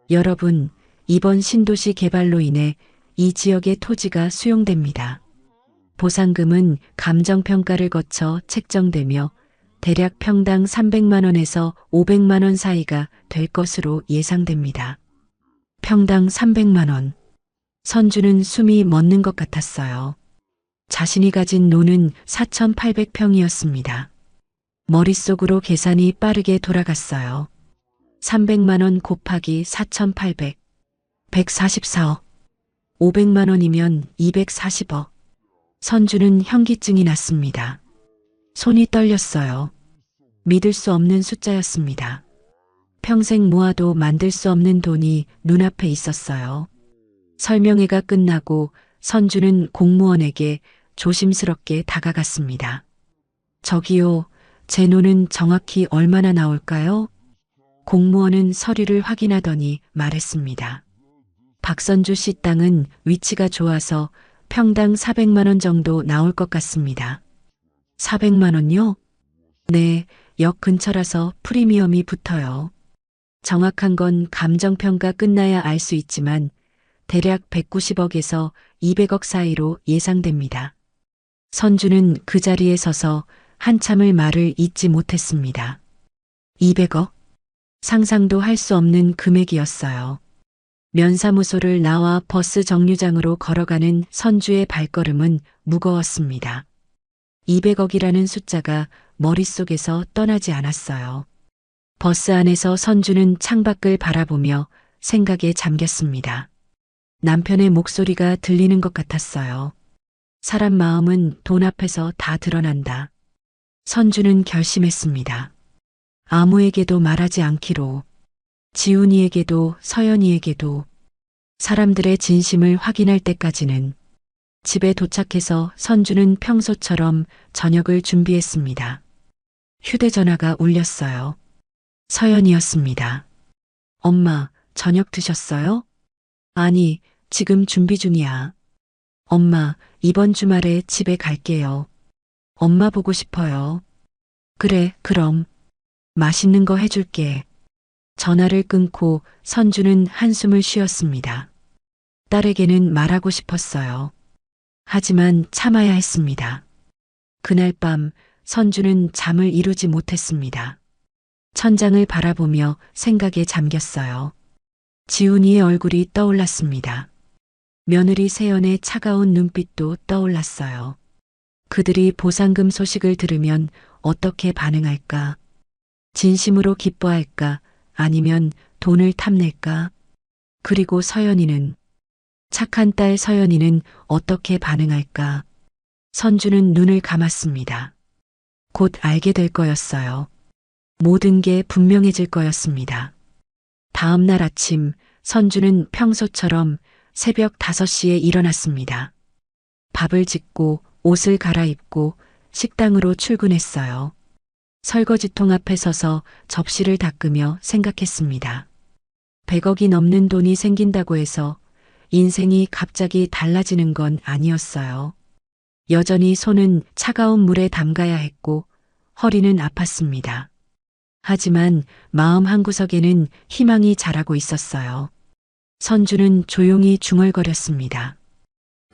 여러분, 이번 신도시 개발로 인해 이 지역의 토지가 수용됩니다. 보상금은 감정평가를 거쳐 책정되며 대략 평당 300만 원에서 500만 원 사이가 될 것으로 예상됩니다. 평당 300만 원. 선주는 숨이 멎는 것 같았어요. 자신이 가진 논은 4,800평이었습니다. 머릿속으로 계산이 빠르게 돌아갔어요. 300만 원 곱하기 4,800. 144억. 500만 원이면 240억. 선주는 현기증이 났습니다. 손이 떨렸어요. 믿을 수 없는 숫자였습니다. 평생 모아도 만들 수 없는 돈이 눈앞에 있었어요. 설명회가 끝나고 선주는 공무원에게 조심스럽게 다가갔습니다. 저기요, 제 논은 정확히 얼마나 나올까요? 공무원은 서류를 확인하더니 말했습니다. 박선주 씨 땅은 위치가 좋아서 평당 400만 원 정도 나올 것 같습니다. 400만 원요? 네, 역 근처라서 프리미엄이 붙어요. 정확한 건 감정평가 끝나야 알 수 있지만 대략 190억에서 200억 사이로 예상됩니다. 선주는 그 자리에 서서 한참을 말을 잇지 못했습니다. 200억? 상상도 할 수 없는 금액이었어요. 면사무소를 나와 버스 정류장으로 걸어가는 선주의 발걸음은 무거웠습니다. 200억이라는 숫자가 머릿속에서 떠나지 않았어요. 버스 안에서 선주는 창밖을 바라보며 생각에 잠겼습니다. 남편의 목소리가 들리는 것 같았어요. 사람 마음은 돈 앞에서 다 드러난다. 선주는 결심했습니다. 아무에게도 말하지 않기로. 지훈이에게도 서연이에게도. 사람들의 진심을 확인할 때까지는. 집에 도착해서 선주는 평소처럼 저녁을 준비했습니다. 휴대전화가 울렸어요. 서연이었습니다. 엄마, 저녁 드셨어요? 아니, 지금 준비 중이야. 엄마, 이번 주말에 집에 갈게요. 엄마 보고 싶어요. 그래, 그럼. 맛있는 거 해줄게. 전화를 끊고 선주는 한숨을 쉬었습니다. 딸에게는 말하고 싶었어요. 하지만 참아야 했습니다. 그날 밤 선주는 잠을 이루지 못했습니다. 천장을 바라보며 생각에 잠겼어요. 지훈이의 얼굴이 떠올랐습니다. 며느리 세연의 차가운 눈빛도 떠올랐어요. 그들이 보상금 소식을 들으면 어떻게 반응할까? 진심으로 기뻐할까? 아니면 돈을 탐낼까? 그리고 서연이는, 착한 딸 서연이는 어떻게 반응할까? 선주는 눈을 감았습니다. 곧 알게 될 거였어요. 모든 게 분명해질 거였습니다. 다음 날 아침 선주는 평소처럼 새벽 5시에 일어났습니다. 밥을 짓고 옷을 갈아입고 식당으로 출근했어요. 설거지통 앞에 서서 접시를 닦으며 생각했습니다. 100억이 넘는 돈이 생긴다고 해서 인생이 갑자기 달라지는 건 아니었어요. 여전히 손은 차가운 물에 담가야 했고 허리는 아팠습니다. 하지만 마음 한구석에는 희망이 자라고 있었어요. 선주는 조용히 중얼거렸습니다.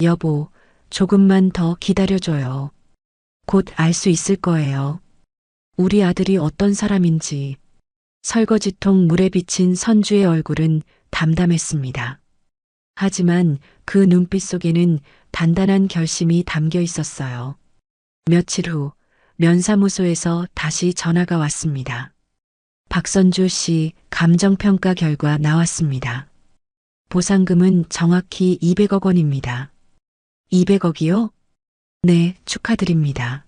여보, 조금만 더 기다려줘요. 곧 알 수 있을 거예요. 우리 아들이 어떤 사람인지. 설거지통 물에 비친 선주의 얼굴은 담담했습니다. 하지만 그 눈빛 속에는 단단한 결심이 담겨 있었어요. 며칠 후 면사무소에서 다시 전화가 왔습니다. 박선주 씨 감정평가 결과 나왔습니다. 보상금은 정확히 200억 원입니다. 200억이요? 네, 축하드립니다.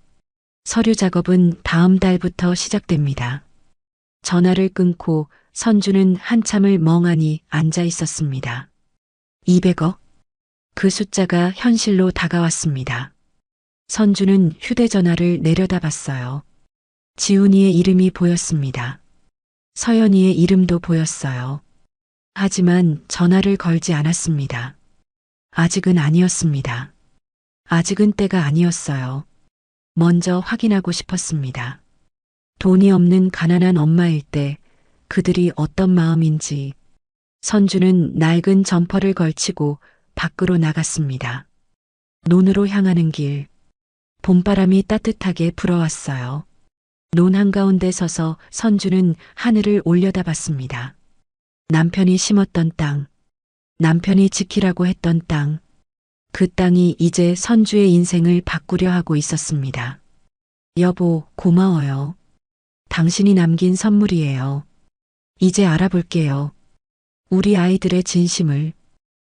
서류 작업은 다음 달부터 시작됩니다. 전화를 끊고 선주는 한참을 멍하니 앉아 있었습니다. 200억? 그 숫자가 현실로 다가왔습니다. 선주는 휴대전화를 내려다봤어요. 지훈이의 이름이 보였습니다. 서연이의 이름도 보였어요. 하지만 전화를 걸지 않았습니다. 아직은 아니었습니다. 아직은 때가 아니었어요. 먼저 확인하고 싶었습니다. 돈이 없는 가난한 엄마일 때 그들이 어떤 마음인지. 선주는 낡은 점퍼를 걸치고 밖으로 나갔습니다. 논으로 향하는 길. 봄바람이 따뜻하게 불어왔어요. 논 한가운데 서서 선주는 하늘을 올려다봤습니다. 남편이 심었던 땅, 남편이 지키라고 했던 땅, 그 땅이 이제 선주의 인생을 바꾸려 하고 있었습니다. 여보, 고마워요. 당신이 남긴 선물이에요. 이제 알아볼게요. 우리 아이들의 진심을.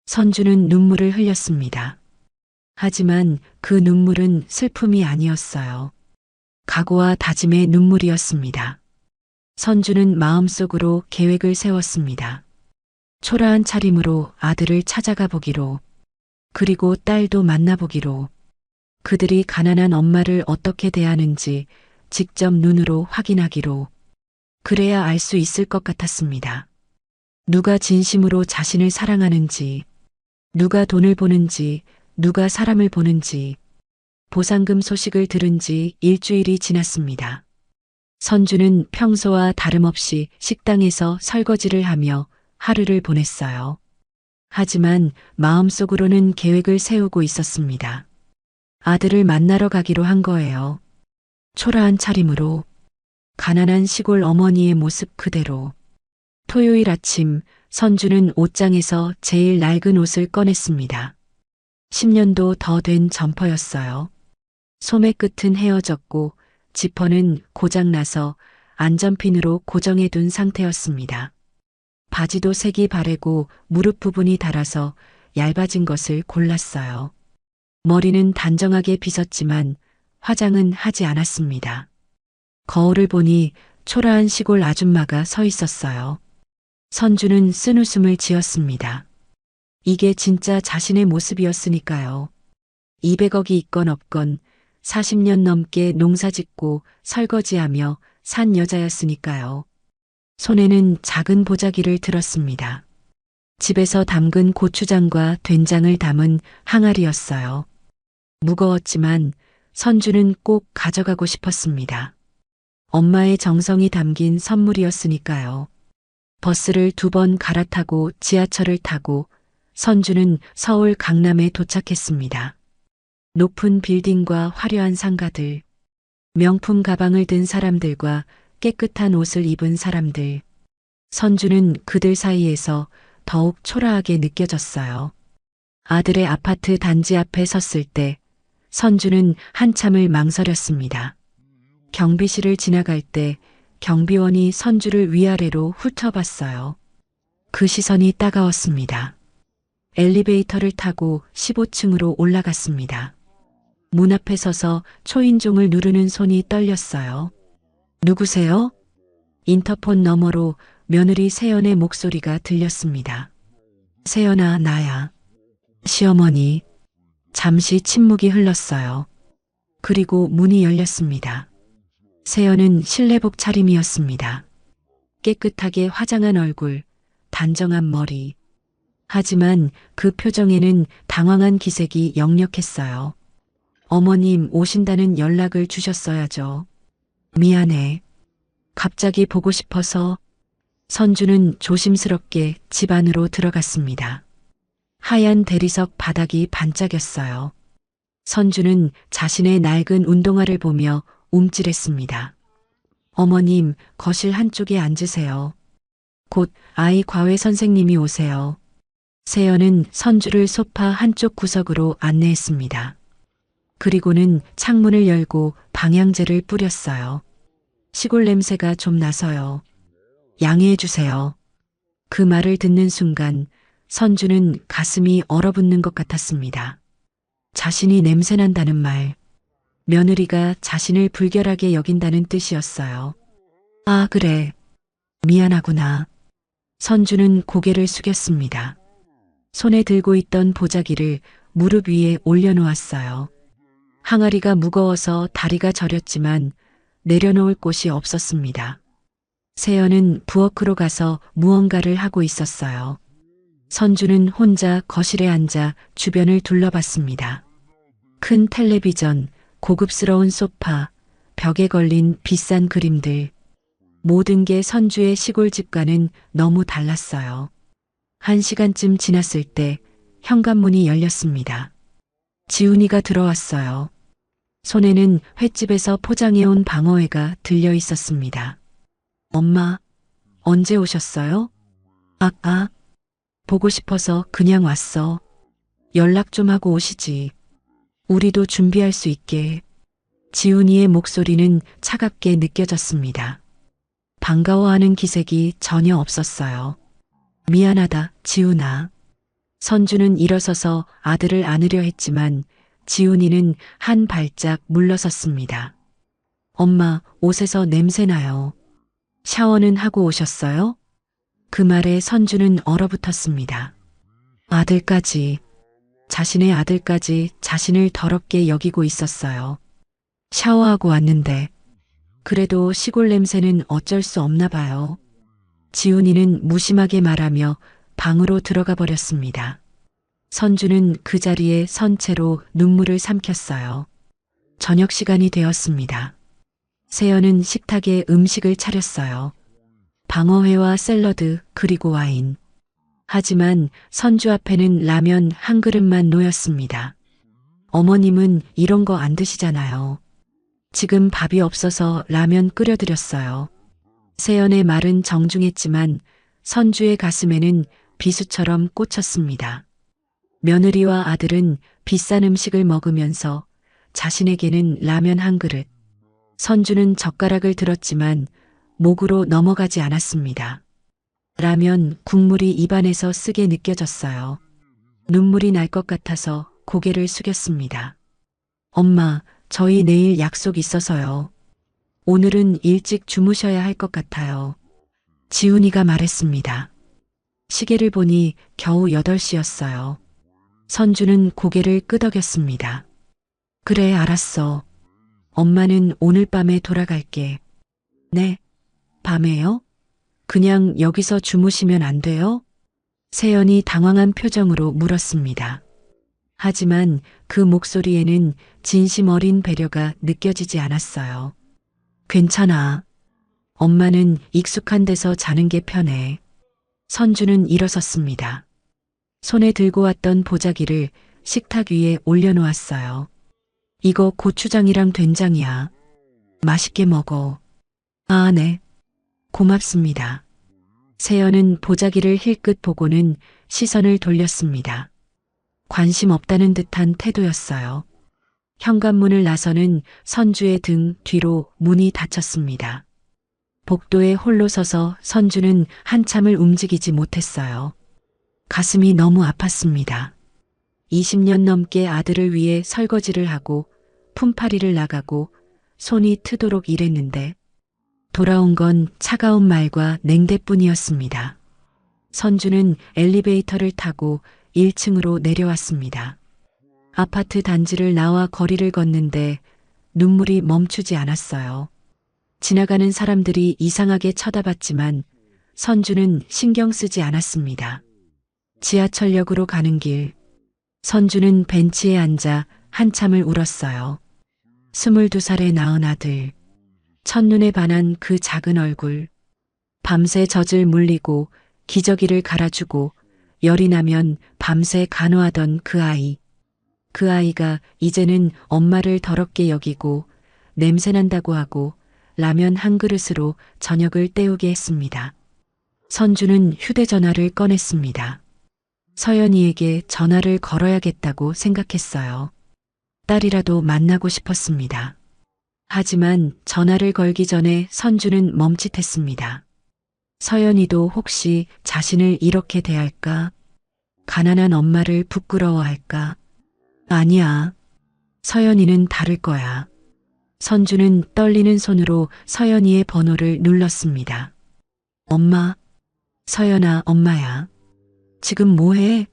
선주는 눈물을 흘렸습니다. 하지만 그 눈물은 슬픔이 아니었어요. 각오와 다짐의 눈물이었습니다. 선주는 마음속으로 계획을 세웠습니다. 초라한 차림으로 아들을 찾아가 보기로, 그리고 딸도 만나보기로, 그들이 가난한 엄마를 어떻게 대하는지 직접 눈으로 확인하기로. 그래야 알 수 있을 것 같았습니다. 누가 진심으로 자신을 사랑하는지, 누가 돈을 보는지, 누가 사람을 보는지. 보상금 소식을 들은 지 일주일이 지났습니다. 선주는 평소와 다름없이 식당에서 설거지를 하며 하루를 보냈어요. 하지만 마음속으로는 계획을 세우고 있었습니다. 아들을 만나러 가기로 한 거예요. 초라한 차림으로, 가난한 시골 어머니의 모습 그대로. 토요일 아침 선주는 옷장에서 제일 낡은 옷을 꺼냈습니다. 10년도 더 된 점퍼였어요. 소매 끝은 헤어졌고 지퍼는 고장나서 안전핀으로 고정해둔 상태였습니다. 바지도 색이 바래고 무릎 부분이 닳아서 얇아진 것을 골랐어요. 머리는 단정하게 빗었지만 화장은 하지 않았습니다. 거울을 보니 초라한 시골 아줌마가 서 있었어요. 선주는 쓴웃음을 지었습니다. 이게 진짜 자신의 모습이었으니까요. 200억이 있건 없건 40년 넘게 농사짓고 설거지하며 산 여자였으니까요. 손에는 작은 보자기를 들었습니다. 집에서 담근 고추장과 된장을 담은 항아리였어요. 무거웠지만 선주는 꼭 가져가고 싶었습니다. 엄마의 정성이 담긴 선물이었으니까요. 버스를 2번 갈아타고 지하철을 타고 선주는 서울 강남에 도착했습니다. 높은 빌딩과 화려한 상가들, 명품 가방을 든 사람들과 깨끗한 옷을 입은 사람들. 선주는 그들 사이에서 더욱 초라하게 느껴졌어요. 아들의 아파트 단지 앞에 섰을 때 선주는 한참을 망설였습니다. 경비실을 지나갈 때 경비원이 선주를 위아래로 훑어봤어요. 그 시선이 따가웠습니다. 엘리베이터를 타고 15층으로 올라갔습니다. 문 앞에 서서 초인종을 누르는 손이 떨렸어요. 누구세요? 인터폰 너머로 며느리 세연의 목소리가 들렸습니다. 세연아, 나야. 시어머니. 잠시 침묵이 흘렀어요. 그리고 문이 열렸습니다. 세연은 실내복 차림이었습니다. 깨끗하게 화장한 얼굴, 단정한 머리. 하지만 그 표정에는 당황한 기색이 역력했어요. 어머님 오신다는 연락을 주셨어야죠. 미안해. 갑자기 보고 싶어서. 선주는 조심스럽게 집 안으로 들어갔습니다. 하얀 대리석 바닥이 반짝였어요. 선주는 자신의 낡은 운동화를 보며 움찔했습니다. 어머님, 거실 한쪽에 앉으세요. 곧 아이 과외 선생님이 오세요. 세연은 선주를 소파 한쪽 구석으로 안내했습니다. 그리고는 창문을 열고 방향제를 뿌렸어요. 시골 냄새가 좀 나서요. 양해해 주세요. 그 말을 듣는 순간 선주는 가슴이 얼어붙는 것 같았습니다. 자신이 냄새난다는 말, 며느리가 자신을 불결하게 여긴다는 뜻이었어요. 아, 그래. 미안하구나. 선주는 고개를 숙였습니다. 손에 들고 있던 보자기를 무릎 위에 올려놓았어요. 항아리가 무거워서 다리가 저렸지만 내려놓을 곳이 없었습니다. 세연은 부엌으로 가서 무언가를 하고 있었어요. 선주는 혼자 거실에 앉아 주변을 둘러봤습니다. 큰 텔레비전, 고급스러운 소파, 벽에 걸린 비싼 그림들. 모든 게 선주의 시골집과는 너무 달랐어요. 1시간쯤 지났을 때 현관문이 열렸습니다. 지훈이가 들어왔어요. 손에는 횟집에서 포장해온 방어회가 들려 있었습니다. 엄마, 언제 오셨어요? 보고 싶어서 그냥 왔어. 연락 좀 하고 오시지. 우리도 준비할 수 있게. 지훈이의 목소리는 차갑게 느껴졌습니다. 반가워하는 기색이 전혀 없었어요. 미안하다, 지훈아. 선주는 일어서서 아들을 안으려 했지만 지훈이는 한 발짝 물러섰습니다. 엄마, 옷에서 냄새나요. 샤워는 하고 오셨어요? 그 말에 선주는 얼어붙었습니다. 아들까지, 자신의 아들까지 자신을 더럽게 여기고 있었어요. 샤워하고 왔는데, 그래도 시골 냄새는 어쩔 수 없나 봐요. 지훈이는 무심하게 말하며 방으로 들어가 버렸습니다. 선주는 그 자리에 선 채로 눈물을 삼켰어요. 저녁 시간이 되었습니다. 세연은 식탁에 음식을 차렸어요. 방어회와 샐러드 그리고 와인. 하지만 선주 앞에는 라면 한 그릇만 놓였습니다. 어머님은 이런 거 안 드시잖아요. 지금 밥이 없어서 라면 끓여드렸어요. 세연의 말은 정중했지만 선주의 가슴에는 비수처럼 꽂혔습니다. 며느리와 아들은 비싼 음식을 먹으면서 자신에게는 라면 한 그릇. 선주는 젓가락을 들었지만 목으로 넘어가지 않았습니다. 라면 국물이 입안에서 쓰게 느껴졌어요. 눈물이 날 것 같아서 고개를 숙였습니다. 엄마, 저희 내일 약속 있어서요. 오늘은 일찍 주무셔야 할 것 같아요. 지훈이가 말했습니다. 시계를 보니 겨우 8시였어요. 선주는 고개를 끄덕였습니다. 그래, 알았어. 엄마는 오늘 밤에 돌아갈게. 네? 밤에요? 그냥 여기서 주무시면 안 돼요? 세연이 당황한 표정으로 물었습니다. 하지만 그 목소리에는 진심 어린 배려가 느껴지지 않았어요. 괜찮아. 엄마는 익숙한 데서 자는 게 편해. 선주는 일어섰습니다. 손에 들고 왔던 보자기를 식탁 위에 올려놓았어요. 이거 고추장이랑 된장이야. 맛있게 먹어. 아, 네. 고맙습니다. 세연은 보자기를 힐끗 보고는 시선을 돌렸습니다. 관심 없다는 듯한 태도였어요. 현관문을 나서는 선주의 등 뒤로 문이 닫혔습니다. 복도에 홀로 서서 선주는 한참을 움직이지 못했어요. 가슴이 너무 아팠습니다. 20년 넘게 아들을 위해 설거지를 하고 품팔이를 나가고 손이 트도록 일했는데 돌아온 건 차가운 말과 냉대뿐이었습니다. 선주는 엘리베이터를 타고 1층으로 내려왔습니다. 아파트 단지를 나와 거리를 걷는데 눈물이 멈추지 않았어요. 지나가는 사람들이 이상하게 쳐다봤지만 선주는 신경 쓰지 않았습니다. 지하철역으로 가는 길, 선주는 벤치에 앉아 한참을 울었어요. 22살에 낳은 아들, 첫눈에 반한 그 작은 얼굴, 밤새 젖을 물리고 기저귀를 갈아주고 열이 나면 밤새 간호하던 그 아이. 그 아이가 이제는 엄마를 더럽게 여기고 냄새난다고 하고 라면 한 그릇으로 저녁을 때우게 했습니다. 선주는 휴대전화를 꺼냈습니다. 서연이에게 전화를 걸어야겠다고 생각했어요. 딸이라도 만나고 싶었습니다. 하지만 전화를 걸기 전에 선주는 멈칫했습니다. 서연이도 혹시 자신을 이렇게 대할까? 가난한 엄마를 부끄러워할까? 아니야. 서연이는 다를 거야. 선주는 떨리는 손으로 서연이의 번호를 눌렀습니다. 엄마, 서연아, 엄마야. 지금 뭐해?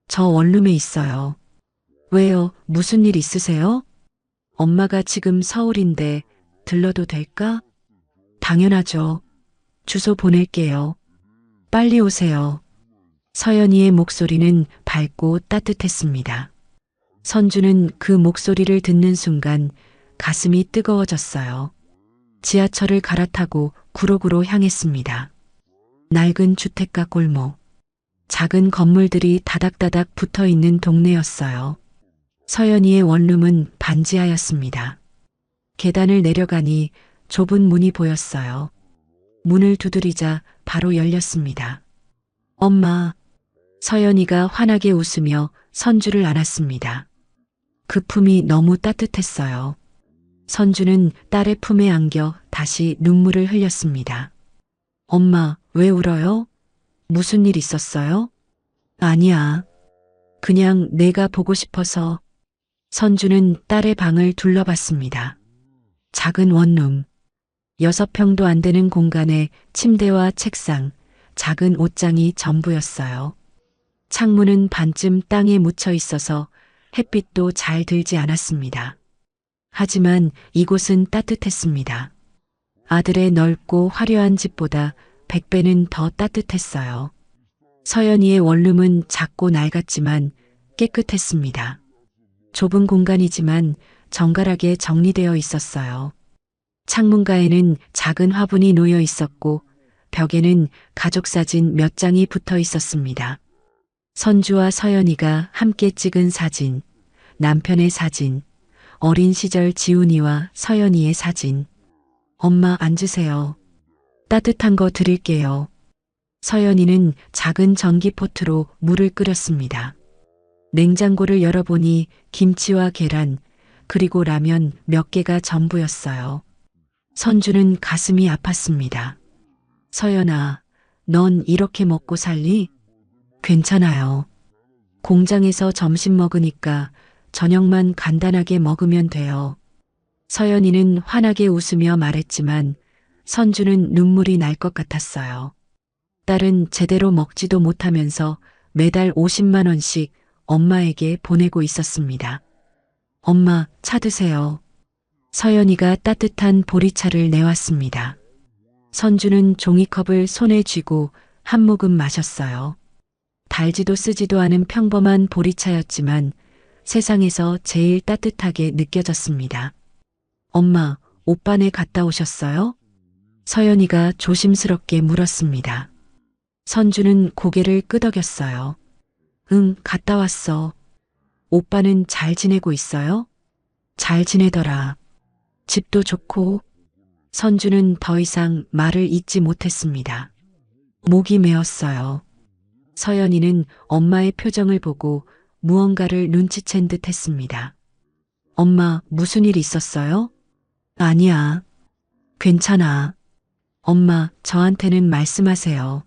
저 원룸에 있어요. 왜요? 무슨 일 있으세요? 엄마가 지금 서울인데 들러도 될까? 당연하죠. 주소 보낼게요. 빨리 오세요. 서연이의 목소리는 밝고 따뜻했습니다. 선주는 그 목소리를 듣는 순간 가슴이 뜨거워졌어요. 지하철을 갈아타고 구로구로 향했습니다. 낡은 주택가 골목. 작은 건물들이 다닥다닥 붙어 있는 동네였어요. 서연이의 원룸은 반지하였습니다. 계단을 내려가니 좁은 문이 보였어요. 문을 두드리자 바로 열렸습니다. 엄마. 서연이가 환하게 웃으며 선주를 안았습니다. 그 품이 너무 따뜻했어요. 선주는 딸의 품에 안겨 다시 눈물을 흘렸습니다. 엄마, 왜 울어요? 무슨 일 있었어요? 아니야. 그냥 내가 보고 싶어서. 선주는 딸의 방을 둘러봤습니다. 작은 원룸. 6평도 안 되는 공간에 침대와 책상, 작은 옷장이 전부였어요. 창문은 반쯤 땅에 묻혀 있어서 햇빛도 잘 들지 않았습니다. 하지만 이곳은 따뜻했습니다. 아들의 넓고 화려한 집보다 100배는 더 따뜻했어요. 서연이의 원룸은 작고 낡았지만 깨끗했습니다. 좁은 공간이지만 정갈하게 정리되어 있었어요. 창문가에는 작은 화분이 놓여 있었고 벽에는 가족 사진 몇 장이 붙어 있었습니다. 선주와 서연이가 함께 찍은 사진, 남편의 사진, 어린 시절 지훈이와 서연이의 사진. 엄마 앉으세요. 따뜻한 거 드릴게요. 서연이는 작은 전기포트로 물을 끓였습니다. 냉장고를 열어보니 김치와 계란, 그리고 라면 몇 개가 전부였어요. 선주는 가슴이 아팠습니다. 서연아, 넌 이렇게 먹고 살리? 괜찮아요. 공장에서 점심 먹으니까 저녁만 간단하게 먹으면 돼요. 서연이는 환하게 웃으며 말했지만 선주는 눈물이 날 것 같았어요. 딸은 제대로 먹지도 못하면서 매달 50만 원씩 엄마에게 보내고 있었습니다. 엄마, 차 드세요. 서연이가 따뜻한 보리차를 내왔습니다. 선주는 종이컵을 손에 쥐고 한 모금 마셨어요. 달지도 쓰지도 않은 평범한 보리차였지만 세상에서 제일 따뜻하게 느껴졌습니다. 엄마, 오빠네 갔다 오셨어요? 서연이가 조심스럽게 물었습니다. 선주는 고개를 끄덕였어요. 응, 갔다 왔어. 오빠는 잘 지내고 있어요? 잘 지내더라. 집도 좋고. 선주는 더 이상 말을 잇지 못했습니다. 목이 메었어요. 서연이는 엄마의 표정을 보고 무언가를 눈치챈 듯 했습니다. 엄마, 무슨 일 있었어요? 아니야. 괜찮아. 엄마, 저한테는 말씀하세요.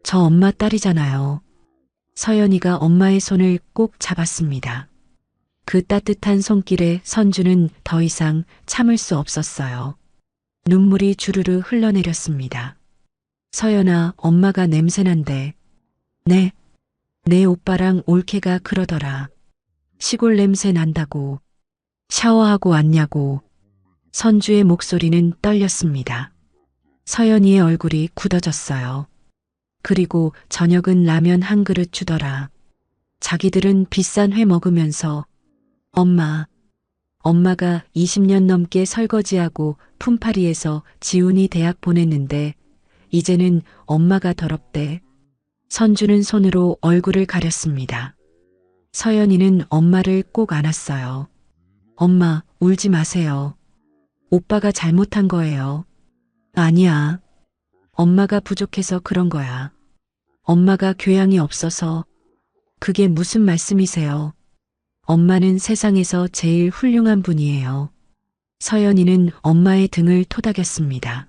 저 엄마 딸이잖아요. 서연이가 엄마의 손을 꼭 잡았습니다. 그 따뜻한 손길에 선주는 더 이상 참을 수 없었어요. 눈물이 주르르 흘러내렸습니다. 서연아, 엄마가 냄새난대. 네. 내 오빠랑 올케가 그러더라. 시골 냄새 난다고. 샤워하고 왔냐고. 선주의 목소리는 떨렸습니다. 서연이의 얼굴이 굳어졌어요. 그리고 저녁은 라면 한 그릇 주더라. 자기들은 비싼 회 먹으면서 엄마가 20년 넘게 설거지하고 품팔이해서 지훈이 대학 보냈는데 이제는 엄마가 더럽대. 선주는 손으로 얼굴을 가렸습니다. 서연이는 엄마를 꼭 안았어요. 엄마, 울지 마세요. 오빠가 잘못한 거예요. 아니야. 엄마가 부족해서 그런 거야. 엄마가 교양이 없어서. 그게 무슨 말씀이세요? 엄마는 세상에서 제일 훌륭한 분이에요. 서연이는 엄마의 등을 토닥였습니다.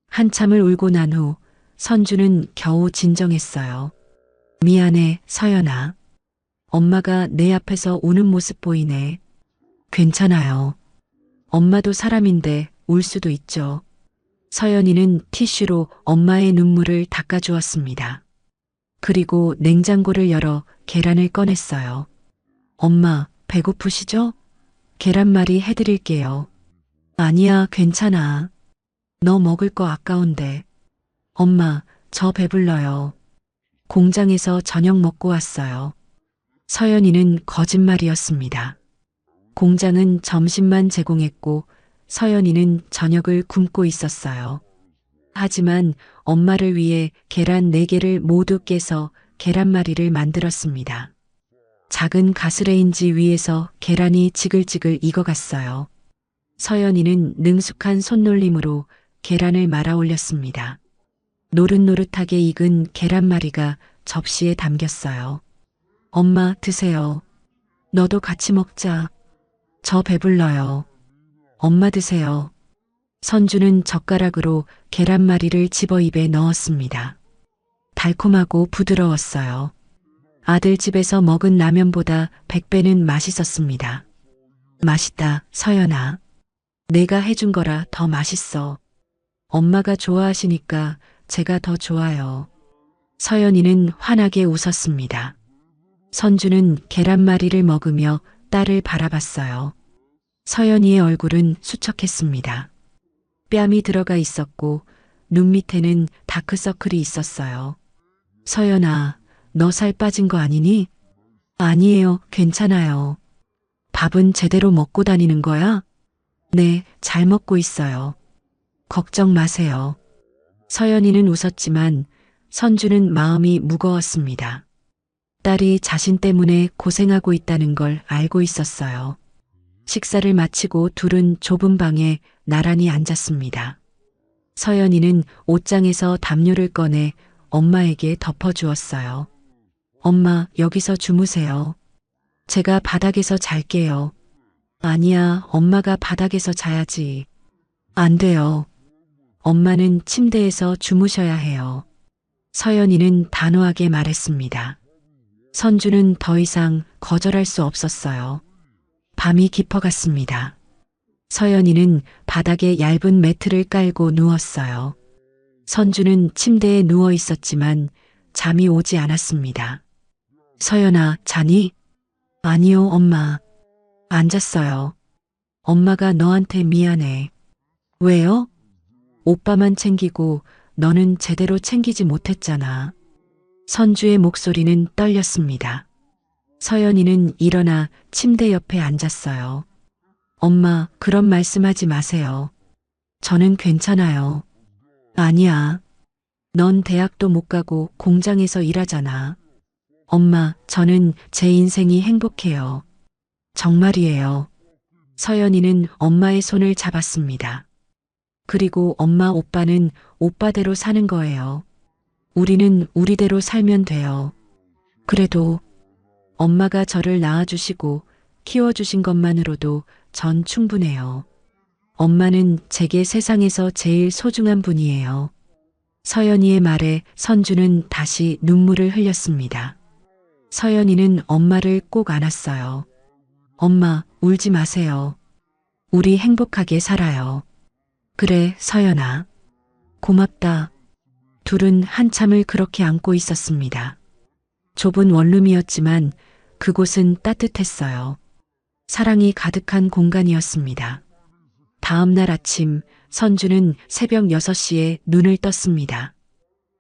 한참을 울고 난 후 선주는 겨우 진정했어요. 미안해, 서연아. 엄마가 내 앞에서 우는 모습 보이네. 괜찮아요. 엄마도 사람인데 울 수도 있죠. 서연이는 티슈로 엄마의 눈물을 닦아주었습니다. 그리고 냉장고를 열어 계란을 꺼냈어요. 엄마, 배고프시죠? 계란말이 해드릴게요. 아니야, 괜찮아. 너 먹을 거 아까운데. 엄마, 저 배불러요. 공장에서 저녁 먹고 왔어요. 서연이는 거짓말이었습니다. 공장은 점심만 제공했고 서연이는 저녁을 굶고 있었어요. 하지만 엄마를 위해 계란 4개를 모두 깨서 계란말이를 만들었습니다. 작은 가스레인지 위에서 계란이 지글지글 익어갔어요. 서연이는 능숙한 손놀림으로 계란을 말아 올렸습니다. 노릇노릇하게 익은 계란말이가 접시에 담겼어요. 엄마 드세요. 너도 같이 먹자. 저 배불러요. 엄마 드세요. 선주는 젓가락으로 계란말이를 집어 입에 넣었습니다. 달콤하고 부드러웠어요. 아들 집에서 먹은 라면보다 100배는 맛있었습니다. 맛있다, 서연아. 내가 해준 거라 더 맛있어. 엄마가 좋아하시니까 제가 더 좋아요. 서연이는 환하게 웃었습니다. 선주는 계란말이를 먹으며 딸을 바라봤어요. 서연이의 얼굴은 수척했습니다. 뺨이 들어가 있었고 눈 밑에는 다크서클이 있었어요. 서연아, 너 살 빠진 거 아니니? 아니에요, 괜찮아요. 밥은 제대로 먹고 다니는 거야? 네, 잘 먹고 있어요. 걱정 마세요. 서연이는 웃었지만 선주는 마음이 무거웠습니다. 딸이 자신 때문에 고생하고 있다는 걸 알고 있었어요. 식사를 마치고 둘은 좁은 방에 나란히 앉았습니다. 서연이는 옷장에서 담요를 꺼내 엄마에게 덮어주었어요. 엄마, 여기서 주무세요. 제가 바닥에서 잘게요. 아니야, 엄마가 바닥에서 자야지. 안 돼요. 엄마는 침대에서 주무셔야 해요. 서연이는 단호하게 말했습니다. 선주는 더 이상 거절할 수 없었어요. 밤이 깊어갔습니다. 서연이는 바닥에 얇은 매트를 깔고 누웠어요. 선주는 침대에 누워 있었지만 잠이 오지 않았습니다. 서연아, 자니? 아니요, 엄마. 안 잤어요. 엄마가 너한테 미안해. 왜요? 오빠만 챙기고 너는 제대로 챙기지 못했잖아. 선주의 목소리는 떨렸습니다. 서연이는 일어나 침대 옆에 앉았어요. 엄마, 그런 말씀하지 마세요. 저는 괜찮아요. 아니야. 넌 대학도 못 가고 공장에서 일하잖아. 엄마, 저는 제 인생이 행복해요. 정말이에요. 서연이는 엄마의 손을 잡았습니다. 그리고 엄마, 오빠는 오빠대로 사는 거예요. 우리는 우리대로 살면 돼요. 그래도 엄마가 저를 낳아주시고 키워주신 것만으로도 전 충분해요. 엄마는 제게 세상에서 제일 소중한 분이에요. 서연이의 말에 선주는 다시 눈물을 흘렸습니다. 서연이는 엄마를 꼭 안았어요. 엄마, 울지 마세요. 우리 행복하게 살아요. 그래, 서연아. 고맙다. 둘은 한참을 그렇게 안고 있었습니다. 좁은 원룸이었지만 그곳은 따뜻했어요. 사랑이 가득한 공간이었습니다. 다음 날 아침 선주는 새벽 6시에 눈을 떴습니다.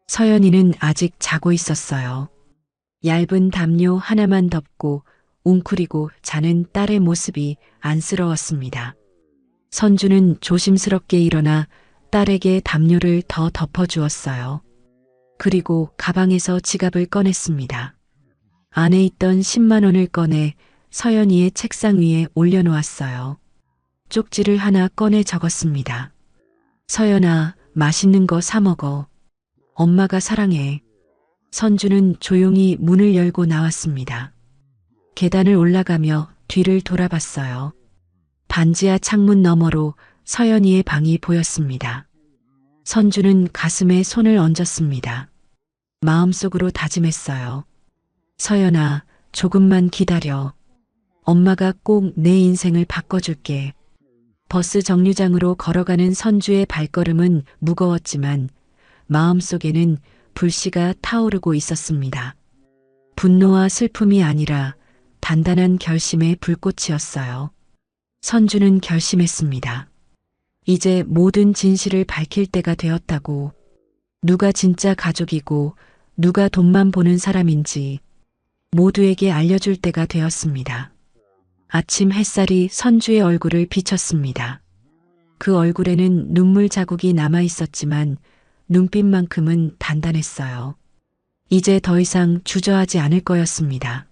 서연이는 아직 자고 있었어요. 얇은 담요 하나만 덮고 웅크리고 자는 딸의 모습이 안쓰러웠습니다. 선주는 조심스럽게 일어나 딸에게 담요를 더 덮어주었어요. 그리고 가방에서 지갑을 꺼냈습니다. 안에 있던 10만 원을 꺼내 서연이의 책상 위에 올려놓았어요. 쪽지를 하나 꺼내 적었습니다. 서연아, 맛있는 거 사 먹어. 엄마가 사랑해. 선주는 조용히 문을 열고 나왔습니다. 계단을 올라가며 뒤를 돌아봤어요. 반지하 창문 너머로 서연이의 방이 보였습니다. 선주는 가슴에 손을 얹었습니다. 마음속으로 다짐했어요. 서연아, 조금만 기다려. 엄마가 꼭 내 인생을 바꿔줄게. 버스 정류장으로 걸어가는 선주의 발걸음은 무거웠지만 마음속에는 불씨가 타오르고 있었습니다. 분노와 슬픔이 아니라 단단한 결심의 불꽃이었어요. 선주는 결심했습니다. 이제 모든 진실을 밝힐 때가 되었다고. 누가 진짜 가족이고 누가 돈만 보는 사람인지 모두에게 알려줄 때가 되었습니다. 아침 햇살이 선주의 얼굴을 비쳤습니다. 그 얼굴에는 눈물 자국이 남아 있었지만 눈빛만큼은 단단했어요. 이제 더 이상 주저하지 않을 거였습니다.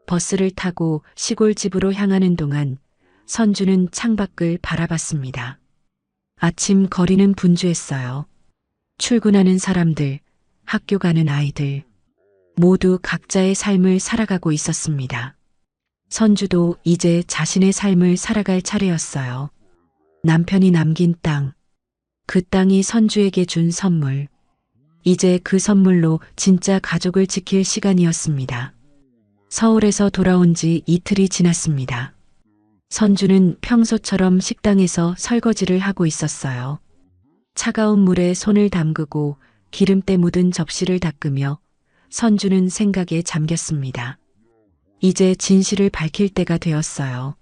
버스를 타고 시골집으로 향하는 동안 선주는 창밖을 바라봤습니다. 아침 거리는 분주했어요. 출근하는 사람들, 학교 가는 아이들, 모두 각자의 삶을 살아가고 있었습니다. 선주도 이제 자신의 삶을 살아갈 차례였어요. 남편이 남긴 땅, 그 땅이 선주에게 준 선물. 이제 그 선물로 진짜 가족을 지킬 시간이었습니다. 서울에서 돌아온 지 이틀이 지났습니다. 선주는 평소처럼 식당에서 설거지를 하고 있었어요. 차가운 물에 손을 담그고 기름때 묻은 접시를 닦으며 선주는 생각에 잠겼습니다. 이제 진실을 밝힐 때가 되었어요.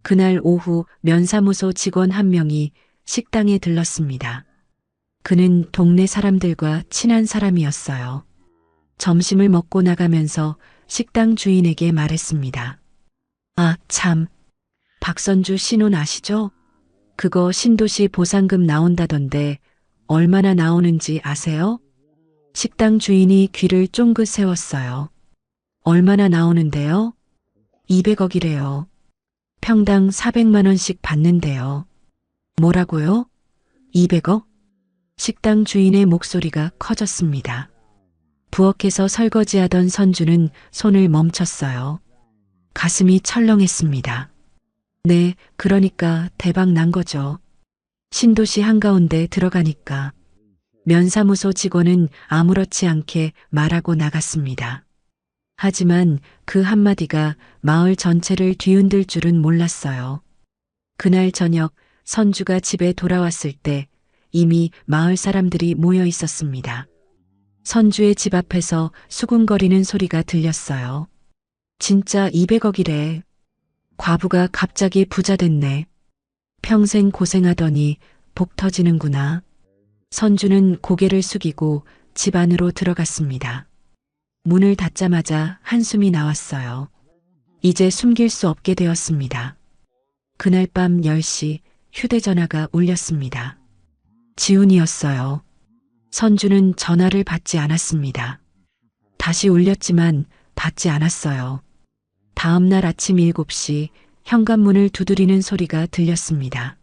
그날 오후 면사무소 직원 한 명이 식당에 들렀습니다. 그는 동네 사람들과 친한 사람이었어요. 점심을 먹고 나가면서 식당 주인에게 말했습니다. 아, 참. 박선주 신혼 아시죠? 그거 신도시 보상금 나온다던데 얼마나 나오는지 아세요? 식당 주인이 귀를 쫑긋 세웠어요. 얼마나 나오는데요? 200억이래요. 평당 400만 원씩 받는데요. 뭐라고요? 200억? 식당 주인의 목소리가 커졌습니다. 부엌에서 설거지하던 선주는 손을 멈췄어요. 가슴이 철렁했습니다. 네, 그러니까 대박 난 거죠. 신도시 한가운데 들어가니까. 면사무소 직원은 아무렇지 않게 말하고 나갔습니다. 하지만 그 한마디가 마을 전체를 뒤흔들 줄은 몰랐어요. 그날 저녁 선주가 집에 돌아왔을 때 이미 마을 사람들이 모여 있었습니다. 선주의 집 앞에서 수군거리는 소리가 들렸어요. 진짜 200억이래. 과부가 갑자기 부자 됐네. 평생 고생하더니 복 터지는구나. 선주는 고개를 숙이고 집 안으로 들어갔습니다. 문을 닫자마자 한숨이 나왔어요. 이제 숨길 수 없게 되었습니다. 그날 밤 10시 휴대전화가 울렸습니다. 지훈이었어요. 선주는 전화를 받지 않았습니다. 다시 울렸지만 받지 않았어요. 다음 날 아침 7시 현관문을 두드리는 소리가 들렸습니다.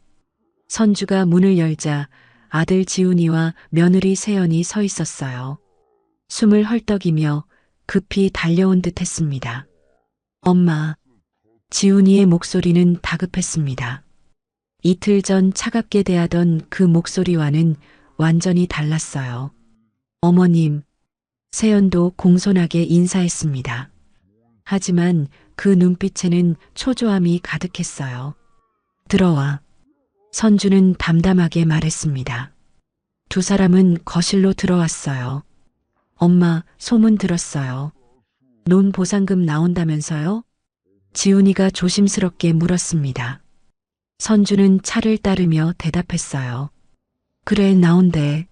선주가 문을 열자 아들 지훈이와 며느리 세연이 서 있었어요. 숨을 헐떡이며 급히 달려온 듯 했습니다. 엄마. 지훈이의 목소리는 다급했습니다. 이틀 전 차갑게 대하던 그 목소리와는 완전히 달랐어요. 어머님. 세연도 공손하게 인사했습니다. 하지만 그 눈빛에는 초조함이 가득했어요. 들어와. 선주는 담담하게 말했습니다. 두 사람은 거실로 들어왔어요. 엄마, 소문 들었어요. 논 보상금 나온다면서요? 지훈이가 조심스럽게 물었습니다. 선주는 차를 따르며 대답했어요. 그래, 나온대.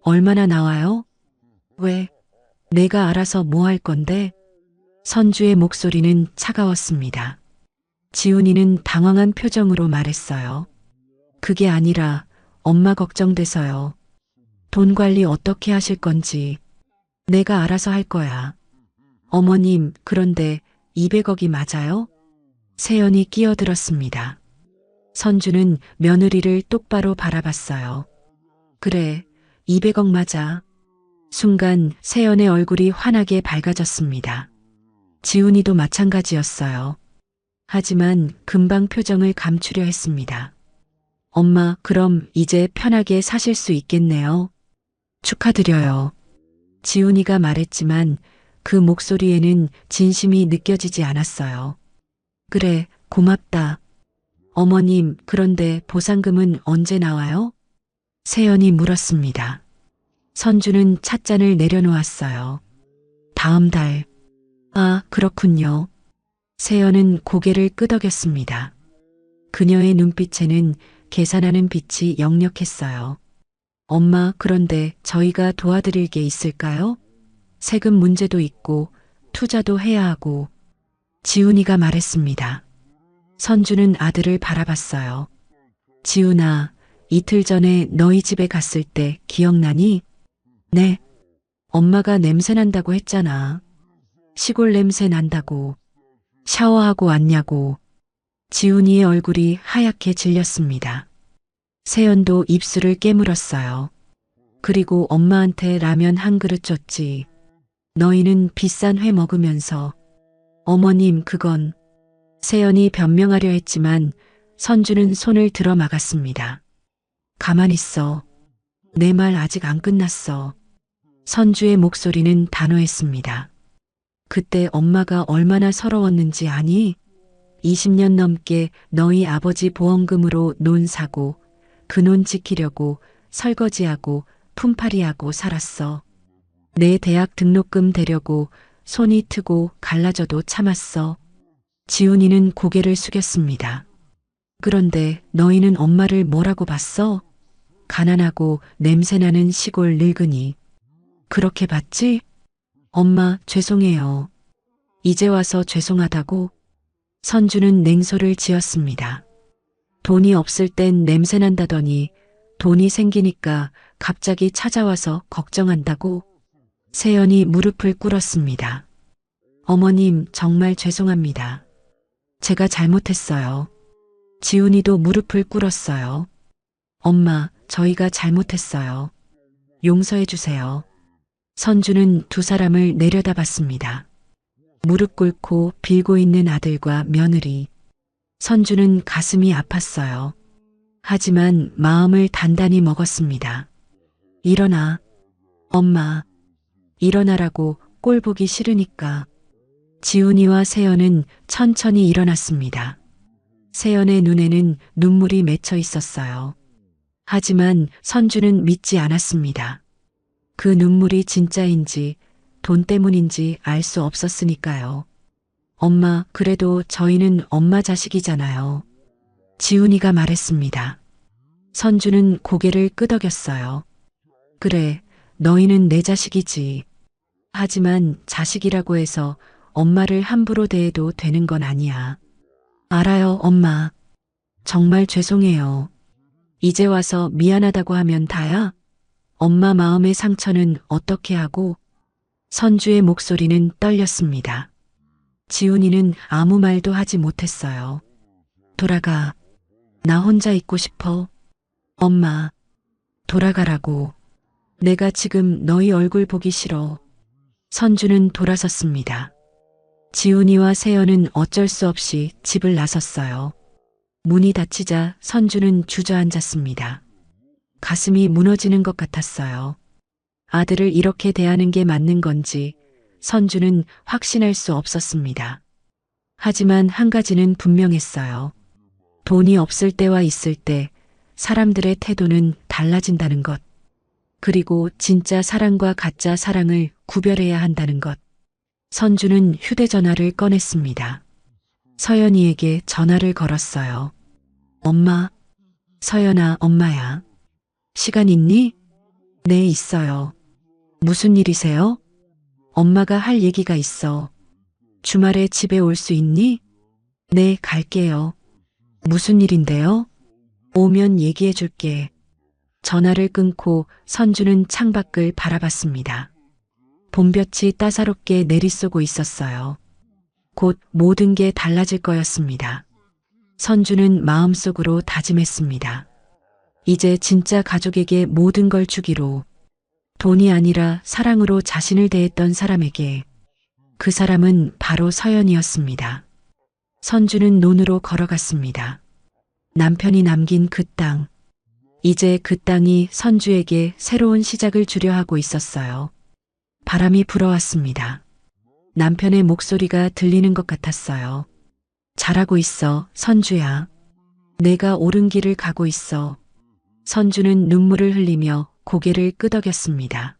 얼마나 나와요? 왜? 내가 알아서 뭐 할 건데? 선주의 목소리는 차가웠습니다. 지훈이는 당황한 표정으로 말했어요. 그게 아니라 엄마 걱정돼서요. 돈 관리 어떻게 하실 건지. 내가 알아서 할 거야. 어머님, 그런데 200억이 맞아요? 세연이 끼어들었습니다. 선주는 며느리를 똑바로 바라봤어요. 그래, 200억 맞아. 순간 세연의 얼굴이 환하게 밝아졌습니다. 지훈이도 마찬가지였어요. 하지만 금방 표정을 감추려 했습니다. 엄마, 그럼 이제 편하게 사실 수 있겠네요. 축하드려요. 지훈이가 말했지만 그 목소리에는 진심이 느껴지지 않았어요. 그래, 고맙다. 어머님, 그런데 보상금은 언제 나와요? 세연이 물었습니다. 선주는 찻잔을 내려놓았어요. 다음 달. 아, 그렇군요. 세연은 고개를 끄덕였습니다. 그녀의 눈빛에는 계산하는 빛이 역력했어요. 엄마, 그런데 저희가 도와드릴 게 있을까요? 세금 문제도 있고 투자도 해야 하고. 지훈이가 말했습니다. 선주는 아들을 바라봤어요. 지훈아, 이틀 전에 너희 집에 갔을 때 기억나니? 네. 엄마가 냄새 난다고 했잖아. 시골 냄새 난다고. 샤워하고 왔냐고. 지훈이의 얼굴이 하얗게 질렸습니다. 세연도 입술을 깨물었어요. 그리고 엄마한테 라면 한 그릇 줬지. 너희는 비싼 회 먹으면서. 어머님, 그건. 세연이 변명하려 했지만 선주는 손을 들어 막았습니다. 가만 있어. 내 말 아직 안 끝났어. 선주의 목소리는 단호했습니다. 그때 엄마가 얼마나 서러웠는지 아니? 20년 넘게 너희 아버지 보험금으로 논 사고 그 논 지키려고 설거지하고 품팔이하고 살았어. 내 대학 등록금 대려고 손이 트고 갈라져도 참았어. 지훈이는 고개를 숙였습니다. 그런데 너희는 엄마를 뭐라고 봤어? 가난하고 냄새나는 시골 늙은이. 그렇게 봤지? 엄마, 죄송해요. 이제 와서 죄송하다고? 선주는 냉소를 지었습니다. 돈이 없을 땐 냄새난다더니 돈이 생기니까 갑자기 찾아와서 걱정한다고? 세연이 무릎을 꿇었습니다. 어머님, 정말 죄송합니다. 제가 잘못했어요. 지훈이도 무릎을 꿇었어요. 엄마, 저희가 잘못했어요. 용서해 주세요. 선주는 두 사람을 내려다봤습니다. 무릎 꿇고 빌고 있는 아들과 며느리. 선주는 가슴이 아팠어요. 하지만 마음을 단단히 먹었습니다. 일어나. 엄마. 일어나라고. 꼴 보기 싫으니까. 지훈이와 세연은 천천히 일어났습니다. 세연의 눈에는 눈물이 맺혀 있었어요. 하지만 선주는 믿지 않았습니다. 그 눈물이 진짜인지 돈 때문인지 알 수 없었으니까요. 엄마, 그래도 저희는 엄마 자식이잖아요. 지훈이가 말했습니다. 선주는 고개를 끄덕였어요. 그래, 너희는 내 자식이지. 하지만 자식이라고 해서 엄마를 함부로 대해도 되는 건 아니야. 알아요, 엄마. 정말 죄송해요. 이제 와서 미안하다고 하면 다야? 엄마 마음의 상처는 어떻게 하고? 선주의 목소리는 떨렸습니다. 지훈이는 아무 말도 하지 못했어요. 돌아가. 나 혼자 있고 싶어. 엄마. 돌아가라고. 내가 지금 너희 얼굴 보기 싫어. 선주는 돌아섰습니다. 지훈이와 세연은 어쩔 수 없이 집을 나섰어요. 문이 닫히자 선주는 주저앉았습니다. 가슴이 무너지는 것 같았어요. 아들을 이렇게 대하는 게 맞는 건지 선주는 확신할 수 없었습니다. 하지만 한 가지는 분명했어요. 돈이 없을 때와 있을 때 사람들의 태도는 달라진다는 것. 그리고 진짜 사랑과 가짜 사랑을 구별해야 한다는 것. 선주는 휴대전화를 꺼냈습니다. 서연이에게 전화를 걸었어요. 엄마. 서연아, 엄마야. 시간 있니? 네, 있어요. 무슨 일이세요? 엄마가 할 얘기가 있어. 주말에 집에 올 수 있니? 네, 갈게요. 무슨 일인데요? 오면 얘기해 줄게. 전화를 끊고 선주는 창밖을 바라봤습니다. 봄볕이 따사롭게 내리쏘고 있었어요. 곧 모든 게 달라질 거였습니다. 선주는 마음속으로 다짐했습니다. 이제 진짜 가족에게 모든 걸 주기로. 돈이 아니라 사랑으로 자신을 대했던 사람에게. 그 사람은 바로 서연이었습니다. 선주는 논으로 걸어갔습니다. 남편이 남긴 그 땅. 이제 그 땅이 선주에게 새로운 시작을 주려 하고 있었어요. 바람이 불어왔습니다. 남편의 목소리가 들리는 것 같았어요. 잘하고 있어, 선주야. 내가 옳은 길을 가고 있어. 선주는 눈물을 흘리며 고개를 끄덕였습니다.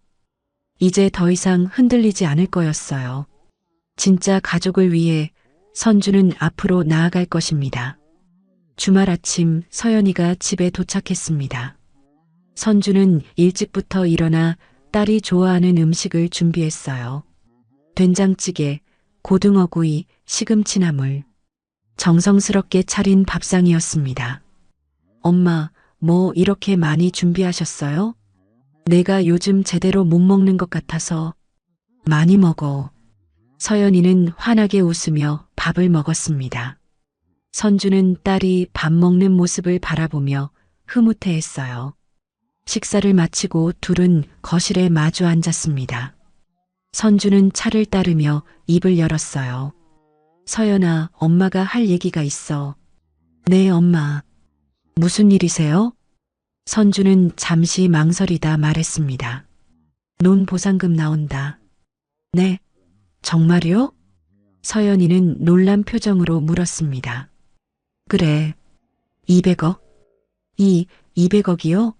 이제 더 이상 흔들리지 않을 거였어요. 진짜 가족을 위해 선주는 앞으로 나아갈 것입니다. 주말 아침 서연이가 집에 도착했습니다. 선주는 일찍부터 일어나 딸이 좋아하는 음식을 준비했어요. 된장찌개, 고등어구이, 시금치나물. 정성스럽게 차린 밥상이었습니다. 엄마, 뭐 이렇게 많이 준비하셨어요? 내가 요즘 제대로 못 먹는 것 같아서. 많이 먹어. 서연이는 환하게 웃으며 밥을 먹었습니다. 선주는 딸이 밥 먹는 모습을 바라보며 흐뭇해했어요. 식사를 마치고 둘은 거실에 마주 앉았습니다. 선주는 차를 따르며 입을 열었어요. 서연아, 엄마가 할 얘기가 있어. 네, 엄마. 무슨 일이세요? 선주는 잠시 망설이다 말했습니다. 논 보상금 나온다. 네, 정말요? 서연이는 놀란 표정으로 물었습니다. 그래, 200억? 200억이요?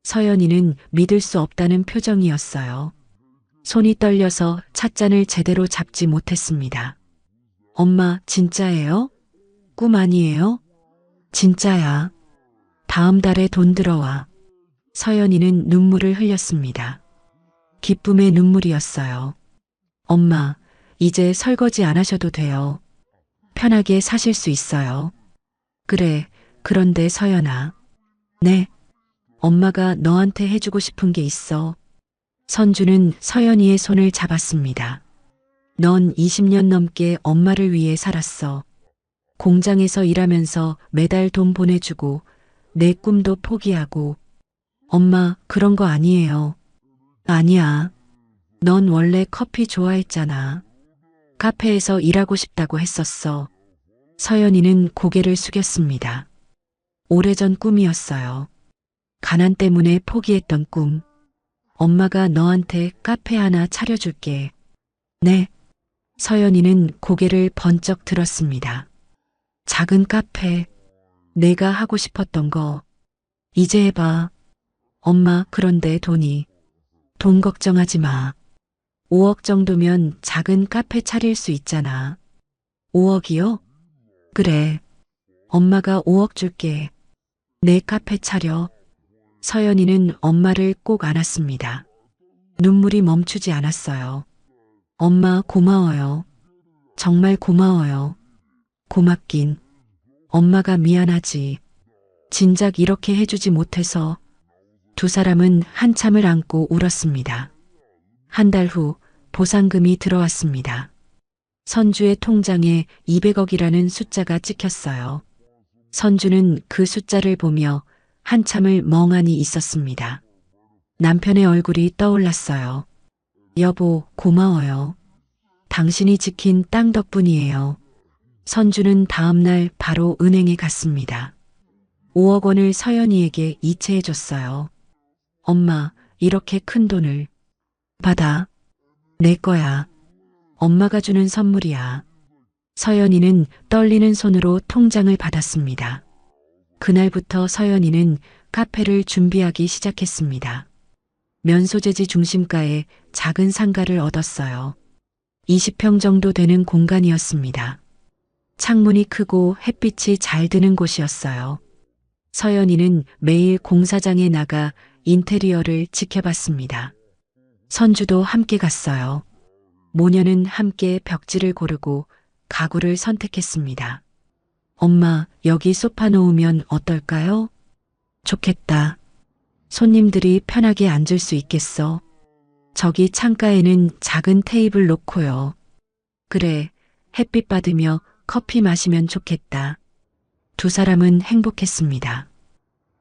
서연이는 믿을 수 없다는 표정이었어요. 손이 떨려서 찻잔을 제대로 잡지 못했습니다. 엄마, 진짜예요? 꿈 아니에요? 진짜야. 다음 달에 돈 들어와. 서연이는 눈물을 흘렸습니다. 기쁨의 눈물이었어요. 엄마, 이제 설거지 안 하셔도 돼요. 편하게 사실 수 있어요. 그래, 그런데 서연아. 네. 엄마가 너한테 해주고 싶은 게 있어. 선주는 서연이의 손을 잡았습니다. 넌 20년 넘게 엄마를 위해 살았어. 공장에서 일하면서 매달 돈 보내주고 내 꿈도 포기하고. 엄마, 그런 거 아니에요. 아니야. 넌 원래 커피 좋아했잖아. 카페에서 일하고 싶다고 했었어. 서연이는 고개를 숙였습니다. 오래전 꿈이었어요. 가난 때문에 포기했던 꿈. 엄마가 너한테 카페 하나 차려줄게. 네. 서연이는 고개를 번쩍 들었습니다. 작은 카페. 내가 하고 싶었던 거. 이제 해봐. 엄마, 그런데 돈이. 돈 걱정하지 마. 5억 정도면 작은 카페 차릴 수 있잖아. 5억이요? 그래. 엄마가 5억 줄게. 내 카페 차려. 서연이는 엄마를 꼭 안았습니다. 눈물이 멈추지 않았어요. 엄마, 고마워요. 정말 고마워요. 고맙긴. 엄마가 미안하지. 진작 이렇게 해주지 못해서. 두 사람은 한참을 안고 울었습니다. 한 달 후 보상금이 들어왔습니다. 선주의 통장에 200억이라는 숫자가 찍혔어요. 선주는 그 숫자를 보며 한참을 멍하니 있었습니다. 남편의 얼굴이 떠올랐어요. 여보, 고마워요. 당신이 지킨 땅 덕분이에요. 선주는 다음날 바로 은행에 갔습니다. 5억 원을 서연이에게 이체해줬어요. 엄마, 이렇게 큰 돈을. 받아. 내 거야. 엄마가 주는 선물이야. 서연이는 떨리는 손으로 통장을 받았습니다. 그날부터 서연이는 카페를 준비하기 시작했습니다. 면소재지 중심가에 작은 상가를 얻었어요. 20평 정도 되는 공간이었습니다. 창문이 크고 햇빛이 잘 드는 곳이었어요. 서연이는 매일 공사장에 나가 인테리어를 지켜봤습니다. 선주도 함께 갔어요. 모녀는 함께 벽지를 고르고 가구를 선택했습니다. 엄마, 여기 소파 놓으면 어떨까요? 좋겠다. 손님들이 편하게 앉을 수 있겠어. 저기 창가에는 작은 테이블 놓고요. 그래, 햇빛 받으며 커피 마시면 좋겠다. 두 사람은 행복했습니다.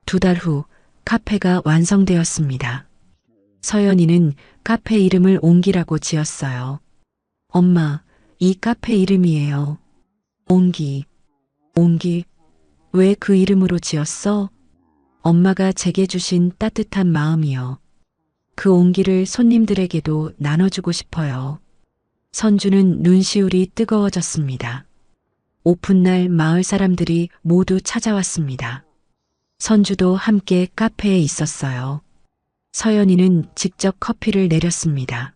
2달 후 카페가 완성되었습니다. 서연이는 카페 이름을 옹기라고 지었어요. 엄마, 이 카페 이름이에요. 옹기. 옹기. 왜 그 이름으로 지었어? 엄마가 제게 주신 따뜻한 마음이요. 그 옹기를 손님들에게도 나눠주고 싶어요. 선주는 눈시울이 뜨거워졌습니다. 오픈날 마을 사람들이 모두 찾아왔습니다. 선주도 함께 카페에 있었어요. 서연이는 직접 커피를 내렸습니다.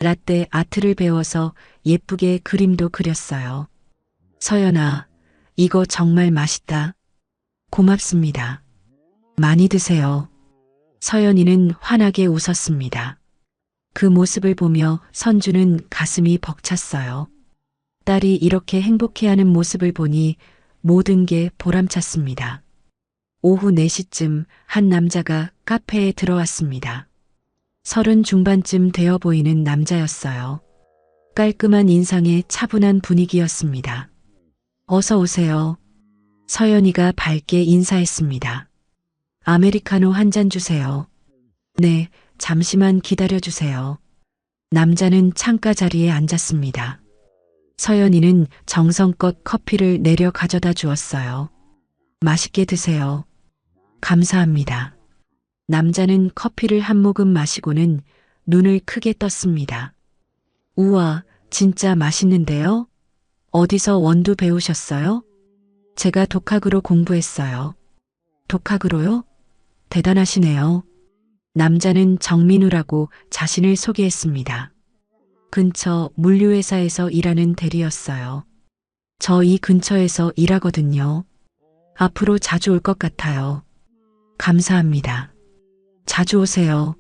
라떼 아트를 배워서 예쁘게 그림도 그렸어요. 서연아, 이거 정말 맛있다. 고맙습니다. 많이 드세요. 서연이는 환하게 웃었습니다. 그 모습을 보며 선주는 가슴이 벅찼어요. 딸이 이렇게 행복해하는 모습을 보니 모든 게 보람찼습니다. 오후 4시쯤 한 남자가 카페에 들어왔습니다. 30 중반쯤 되어 보이는 남자였어요. 깔끔한 인상에 차분한 분위기였습니다. 어서 오세요. 서연이가 밝게 인사했습니다. 아메리카노 한 잔 주세요. 네, 잠시만 기다려 주세요. 남자는 창가 자리에 앉았습니다. 서연이는 정성껏 커피를 내려 가져다 주었어요. 맛있게 드세요. 감사합니다. 남자는 커피를 한 모금 마시고는 눈을 크게 떴습니다. 우와, 진짜 맛있는데요? 어디서 원두 배우셨어요? 제가 독학으로 공부했어요. 독학으로요? 대단하시네요. 남자는 정민우라고 자신을 소개했습니다. 근처 물류회사에서 일하는 대리였어요. 저 이 근처에서 일하거든요. 앞으로 자주 올 것 같아요. 감사합니다. 자주 오세요.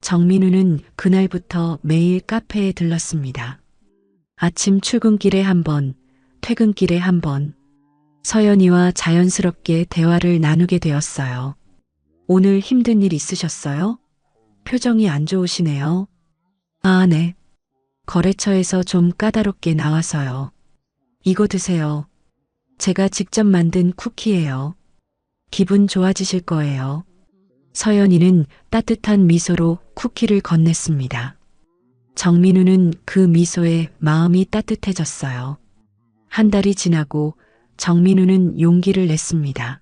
정민우는 그날부터 매일 카페에 들렀습니다. 아침 출근길에 한 번, 퇴근길에 한 번. 서연이와 자연스럽게 대화를 나누게 되었어요. 오늘 힘든 일 있으셨어요? 표정이 안 좋으시네요. 아, 네. 거래처에서 좀 까다롭게 나와서요. 이거 드세요. 제가 직접 만든 쿠키예요. 기분 좋아지실 거예요. 서연이는 따뜻한 미소로 쿠키를 건넸습니다. 정민우는 그 미소에 마음이 따뜻해졌어요. 한 달이 지나고 정민우는 용기를 냈습니다.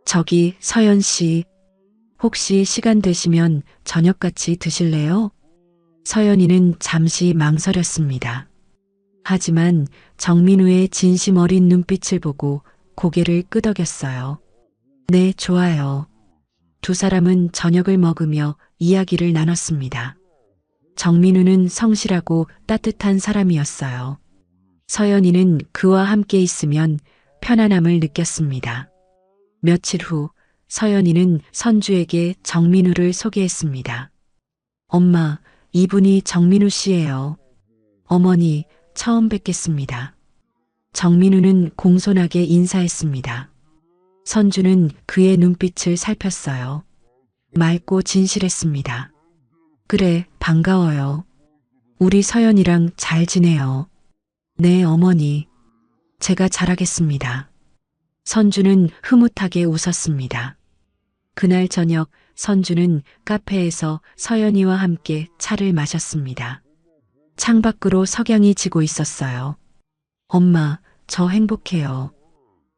저기 서연 씨, 혹시 시간 되시면 저녁 같이 드실래요? 서연이는 잠시 망설였습니다. 하지만 정민우의 진심 어린 눈빛을 보고 고개를 끄덕였어요. 네, 좋아요. 두 사람은 저녁을 먹으며 이야기를 나눴습니다. 정민우는 성실하고 따뜻한 사람이었어요. 서연이는 그와 함께 있으면 편안함을 느꼈습니다. 며칠 후 서연이는 선주에게 정민우를 소개했습니다. 엄마, 이분이 정민우 씨예요. 어머니, 처음 뵙겠습니다. 정민우는 공손하게 인사했습니다. 선주는 그의 눈빛을 살폈어요. 맑고 진실했습니다. 그래, 반가워요. 우리 서연이랑 잘 지내요. 네, 어머니. 제가 잘하겠습니다. 선주는 흐뭇하게 웃었습니다. 그날 저녁 선주는 카페에서 서연이와 함께 차를 마셨습니다. 창밖으로 석양이 지고 있었어요. 엄마, 저 행복해요.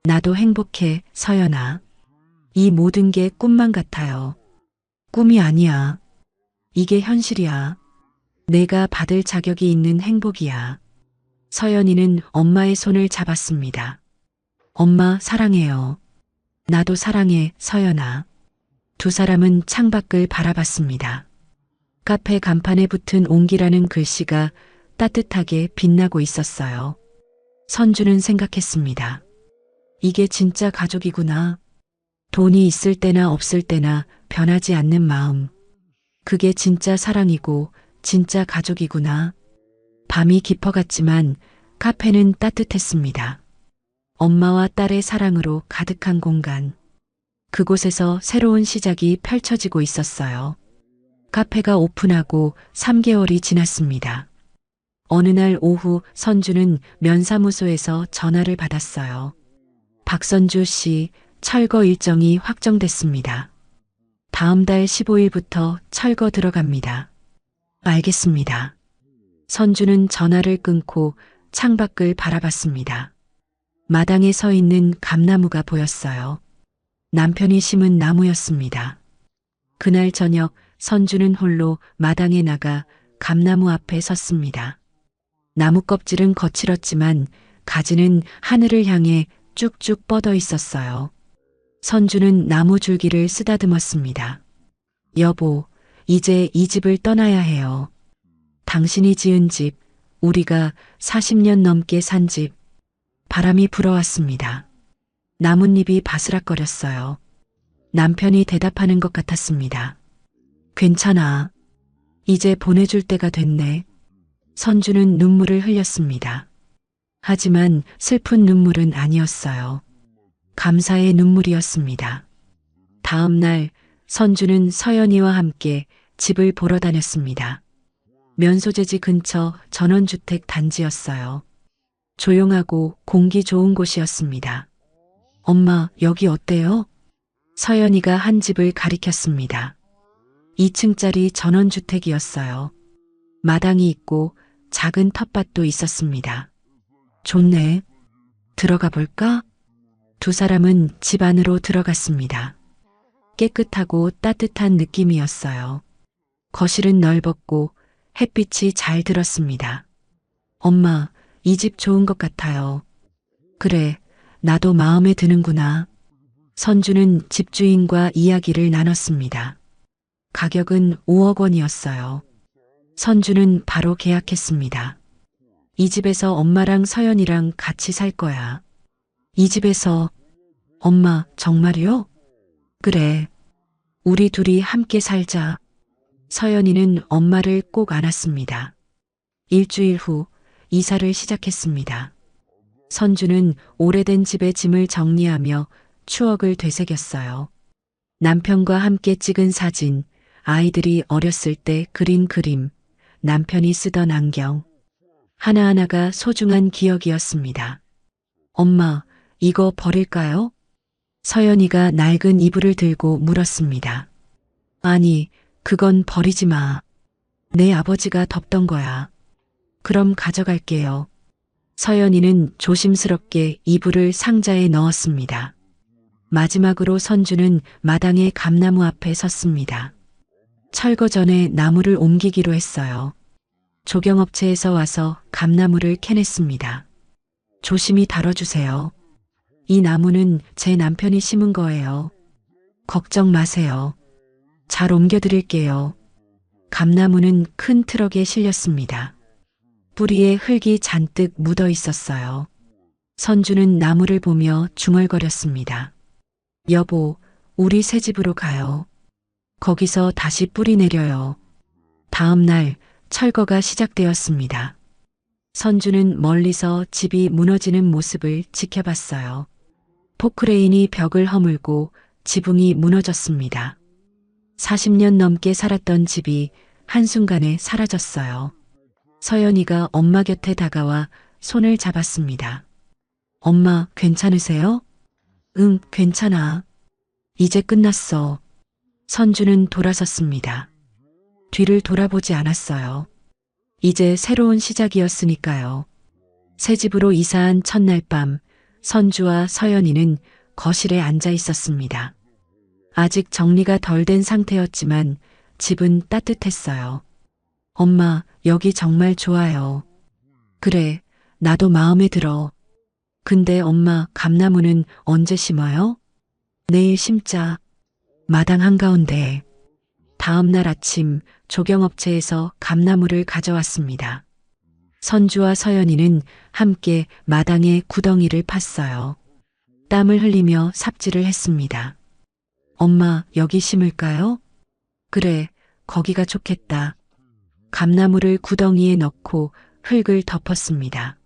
나도 행복해, 서연아. 이 모든 게 꿈만 같아요. 꿈이 아니야. 이게 현실이야. 내가 받을 자격이 있는 행복이야. 서연이는 엄마의 손을 잡았습니다. 엄마 사랑해요. 나도 사랑해, 서연아. 두 사람은 창밖을 바라봤습니다. 카페 간판에 붙은 옹기라는 글씨가 따뜻하게 빛나고 있었어요. 선주는 생각했습니다. 이게 진짜 가족이구나. 돈이 있을 때나 없을 때나 변하지 않는 마음. 그게 진짜 사랑이고 진짜 가족이구나. 밤이 깊어갔지만 카페는 따뜻했습니다. 엄마와 딸의 사랑으로 가득한 공간. 그곳에서 새로운 시작이 펼쳐지고 있었어요. 카페가 오픈하고 3개월이 지났습니다. 어느 날 오후 선주는 면사무소에서 전화를 받았어요. 박선주 씨, 철거 일정이 확정됐습니다. 다음 달 15일부터 철거 들어갑니다. 알겠습니다. 선주는 전화를 끊고 창밖을 바라봤습니다. 마당에 서 있는 감나무가 보였어요. 남편이 심은 나무였습니다. 그날 저녁 선주는 홀로 마당에 나가 감나무 앞에 섰습니다. 나무 껍질은 거칠었지만 가지는 하늘을 향해 쭉쭉 뻗어 있었어요. 선주는 나무 줄기를 쓰다듬었습니다. 여보, 이제 이 집을 떠나야 해요. 당신이 지은 집, 우리가 40년 넘게 산 집. 바람이 불어왔습니다. 나뭇잎이 바스락거렸어요. 남편이 대답하는 것 같았습니다. 괜찮아. 이제 보내줄 때가 됐네. 선주는 눈물을 흘렸습니다. 하지만 슬픈 눈물은 아니었어요. 감사의 눈물이었습니다. 다음 날 선주는 서연이와 함께 집을 보러 다녔습니다. 면소재지 근처 전원주택 단지였어요. 조용하고 공기 좋은 곳이었습니다. 엄마, 여기 어때요? 서연이가 한 집을 가리켰습니다. 2층짜리 전원주택이었어요. 마당이 있고 작은 텃밭도 있었습니다. 좋네. 들어가 볼까? 두 사람은 집 안으로 들어갔습니다. 깨끗하고 따뜻한 느낌이었어요. 거실은 넓었고 햇빛이 잘 들었습니다. 엄마, 이 집 좋은 것 같아요. 그래, 나도 마음에 드는구나. 선주는 집주인과 이야기를 나눴습니다. 가격은 5억 원이었어요. 선주는 바로 계약했습니다. 이 집에서 엄마랑 서연이랑 같이 살 거야. 이 집에서, 엄마, 정말요? 그래. 우리 둘이 함께 살자. 서연이는 엄마를 꼭 안았습니다. 일주일 후 이사를 시작했습니다. 선주는 오래된 집의 짐을 정리하며 추억을 되새겼어요. 남편과 함께 찍은 사진, 아이들이 어렸을 때 그린 그림, 남편이 쓰던 안경. 하나하나가 소중한 기억이었습니다. 엄마, 이거 버릴까요? 서연이가 낡은 이불을 들고 물었습니다. 아니, 그건 버리지 마. 내 아버지가 덮던 거야. 그럼 가져갈게요. 서연이는 조심스럽게 이불을 상자에 넣었습니다. 마지막으로 선주는 마당의 감나무 앞에 섰습니다. 철거 전에 나무를 옮기기로 했어요. 조경업체에서 와서 감나무를 캐냈습니다. 조심히 다뤄주세요. 이 나무는 제 남편이 심은 거예요. 걱정 마세요. 잘 옮겨드릴게요. 감나무는 큰 트럭에 실렸습니다. 뿌리에 흙이 잔뜩 묻어 있었어요. 선주는 나무를 보며 중얼거렸습니다. 여보, 우리 새 집으로 가요. 거기서 다시 뿌리 내려요. 다음 날 철거가 시작되었습니다. 선주는 멀리서 집이 무너지는 모습을 지켜봤어요. 포크레인이 벽을 허물고 지붕이 무너졌습니다. 40년 넘게 살았던 집이 한순간에 사라졌어요. 서연이가 엄마 곁에 다가와 손을 잡았습니다. 엄마, 괜찮으세요? 응, 괜찮아. 이제 끝났어. 선주는 돌아섰습니다. 뒤를 돌아보지 않았어요. 이제 새로운 시작이었으니까요. 새 집으로 이사한 첫날 밤, 선주와 서연이는 거실에 앉아 있었습니다. 아직 정리가 덜 된 상태였지만 집은 따뜻했어요. 엄마, 여기 정말 좋아요. 그래, 나도 마음에 들어. 근데 엄마, 감나무는 언제 심어요? 내일 심자. 마당 한가운데. 다음 날 아침 조경업체에서 감나무를 가져왔습니다. 선주와 서연이는 함께 마당에 구덩이를 팠어요. 땀을 흘리며 삽질을 했습니다. 엄마, 여기 심을까요? 그래, 거기가 좋겠다. 감나무를 구덩이에 넣고 흙을 덮었습니다.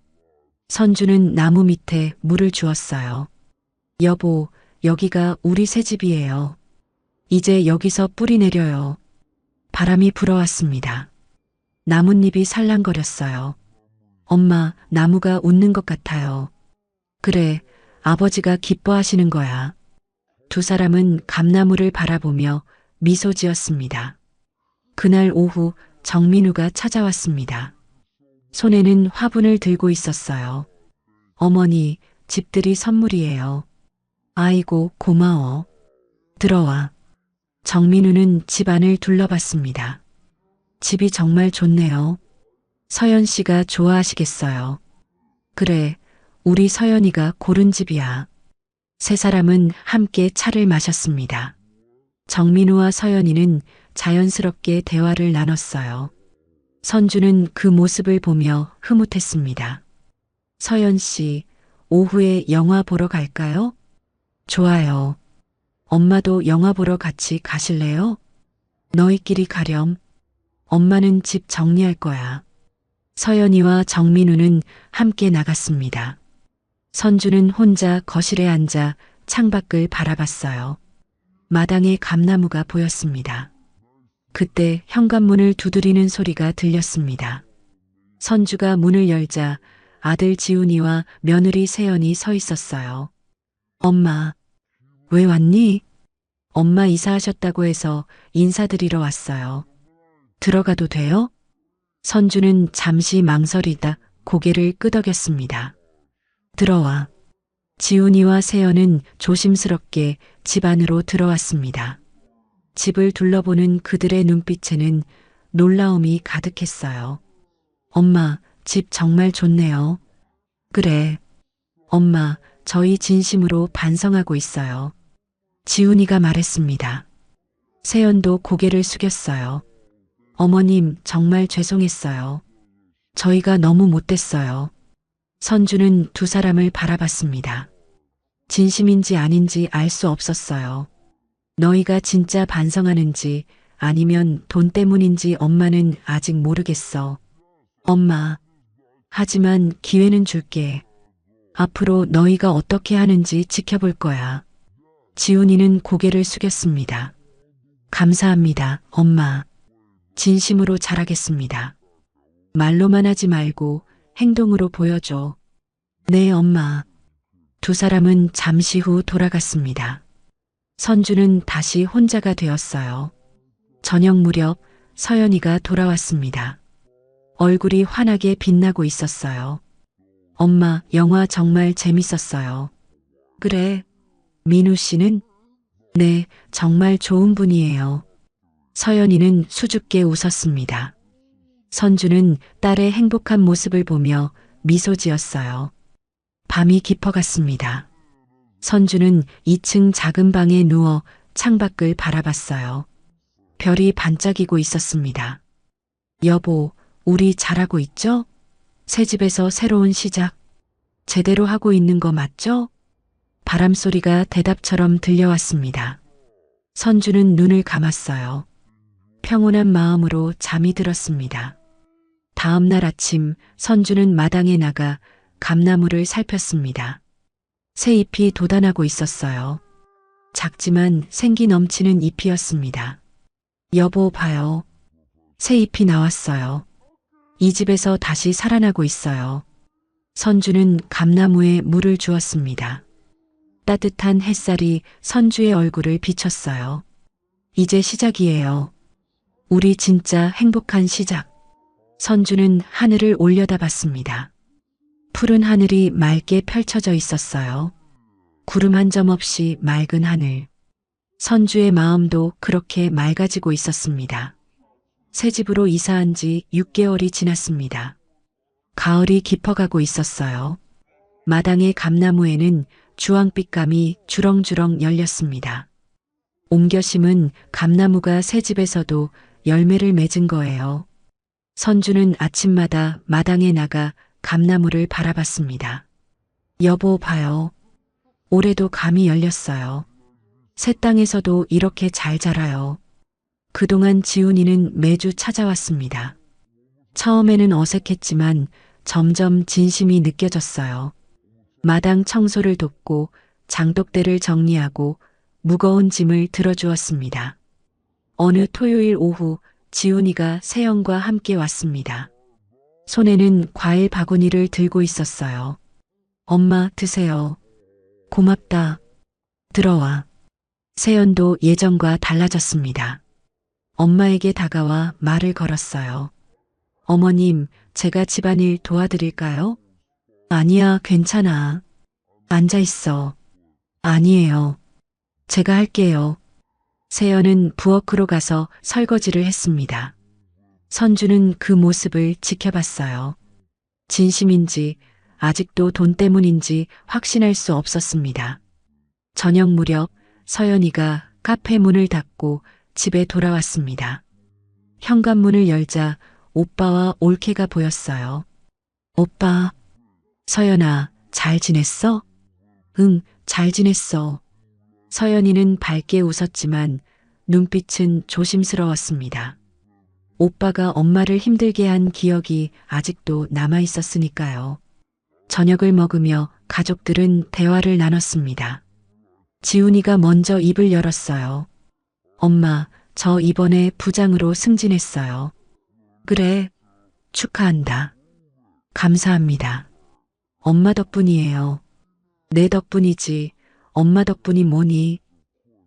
선주는 나무 밑에 물을 주었어요. 여보, 여기가 우리 새 집이에요. 이제 여기서 뿌리 내려요. 바람이 불어왔습니다. 나뭇잎이 살랑거렸어요. 엄마, 나무가 웃는 것 같아요. 그래, 아버지가 기뻐하시는 거야. 두 사람은 감나무를 바라보며 미소 지었습니다. 그날 오후 정민우가 찾아왔습니다. 손에는 화분을 들고 있었어요. 어머니, 집들이 선물이에요. 아이고, 고마워. 들어와. 정민우는 집 안을 둘러봤습니다. 집이 정말 좋네요. 서연 씨가 좋아하시겠어요. 그래, 우리 서연이가 고른 집이야. 세 사람은 함께 차를 마셨습니다. 정민우와 서연이는 자연스럽게 대화를 나눴어요. 선주는 그 모습을 보며 흐뭇했습니다. 서연 씨, 오후에 영화 보러 갈까요? 좋아요. 엄마도 영화 보러 같이 가실래요? 너희끼리 가렴. 엄마는 집 정리할 거야. 서연이와 정민우는 함께 나갔습니다. 선주는 혼자 거실에 앉아 창밖을 바라봤어요. 마당에 감나무가 보였습니다. 그때 현관문을 두드리는 소리가 들렸습니다. 선주가 문을 열자 아들 지훈이와 며느리 세연이 서 있었어요. 엄마, 왜 왔니? 엄마 이사하셨다고 해서 인사드리러 왔어요. 들어가도 돼요? 선주는 잠시 망설이다 고개를 끄덕였습니다. 들어와. 지훈이와 세연은 조심스럽게 집 안으로 들어왔습니다. 집을 둘러보는 그들의 눈빛에는 놀라움이 가득했어요. 엄마, 집 정말 좋네요. 그래. 엄마, 저희 진심으로 반성하고 있어요. 지훈이가 말했습니다. 세연도 고개를 숙였어요. 어머님, 정말 죄송했어요. 저희가 너무 못됐어요. 선주는 두 사람을 바라봤습니다. 진심인지 아닌지 알 수 없었어요. 너희가 진짜 반성하는지 아니면 돈 때문인지 엄마는 아직 모르겠어. 엄마, 하지만 기회는 줄게. 앞으로 너희가 어떻게 하는지 지켜볼 거야. 지훈이는 고개를 숙였습니다. 감사합니다, 엄마. 진심으로 잘하겠습니다. 말로만 하지 말고 행동으로 보여줘. 네, 엄마. 두 사람은 잠시 후 돌아갔습니다. 선주는 다시 혼자가 되었어요. 저녁 무렵 서연이가 돌아왔습니다. 얼굴이 환하게 빛나고 있었어요. 엄마, 영화 정말 재밌었어요. 그래. 민우 씨는? 네, 정말 좋은 분이에요. 서연이는 수줍게 웃었습니다. 선주는 딸의 행복한 모습을 보며 미소 지었어요. 밤이 깊어갔습니다. 선주는 2층 작은 방에 누워 창밖을 바라봤어요. 별이 반짝이고 있었습니다. 여보, 우리 잘하고 있죠? 새 집에서 새로운 시작. 제대로 하고 있는 거 맞죠? 바람 소리가 대답처럼 들려왔습니다. 선주는 눈을 감았어요. 평온한 마음으로 잠이 들었습니다. 다음 날 아침 선주는 마당에 나가 감나무를 살폈습니다. 새 잎이 돋아나고 있었어요. 작지만 생기 넘치는 잎이었습니다. 여보, 봐요. 새 잎이 나왔어요. 이 집에서 다시 살아나고 있어요. 선주는 감나무에 물을 주었습니다. 따뜻한 햇살이 선주의 얼굴을 비쳤어요. 이제 시작이에요. 우리 진짜 행복한 시작. 선주는 하늘을 올려다봤습니다. 푸른 하늘이 맑게 펼쳐져 있었어요. 구름 한 점 없이 맑은 하늘. 선주의 마음도 그렇게 맑아지고 있었습니다. 새 집으로 이사한 지 6개월이 지났습니다. 가을이 깊어가고 있었어요. 마당의 감나무에는 주황빛감이 주렁주렁 열렸습니다. 옮겨 심은 감나무가 새 집에서도 열매를 맺은 거예요. 선주는 아침마다 마당에 나가 감나무를 바라봤습니다. 여보, 봐요. 올해도 감이 열렸어요. 새 땅에서도 이렇게 잘 자라요. 그동안 지훈이는 매주 찾아왔습니다. 처음에는 어색했지만 점점 진심이 느껴졌어요. 마당 청소를 돕고 장독대를 정리하고 무거운 짐을 들어주었습니다. 어느 토요일 오후 지훈이가 세연과 함께 왔습니다. 손에는 과일 바구니를 들고 있었어요. 엄마, 드세요. 고맙다. 들어와. 세연도 예전과 달라졌습니다. 엄마에게 다가와 말을 걸었어요. 어머님, 제가 집안일 도와드릴까요? 아니야, 괜찮아. 앉아 있어. 아니에요. 제가 할게요. 세연은 부엌으로 가서 설거지를 했습니다. 선주는 그 모습을 지켜봤어요. 진심인지 아직도 돈 때문인지 확신할 수 없었습니다. 저녁 무렵 서연이가 카페 문을 닫고 집에 돌아왔습니다. 현관문을 열자 오빠와 올케가 보였어요. 오빠, 서연아, 잘 지냈어? 응, 잘 지냈어. 서연이는 밝게 웃었지만 눈빛은 조심스러웠습니다. 오빠가 엄마를 힘들게 한 기억이 아직도 남아 있었으니까요. 저녁을 먹으며 가족들은 대화를 나눴습니다. 지훈이가 먼저 입을 열었어요. 엄마, 저 이번에 부장으로 승진했어요. 그래, 축하한다. 감사합니다. 엄마 덕분이에요. 내 덕분이지, 엄마 덕분이 뭐니?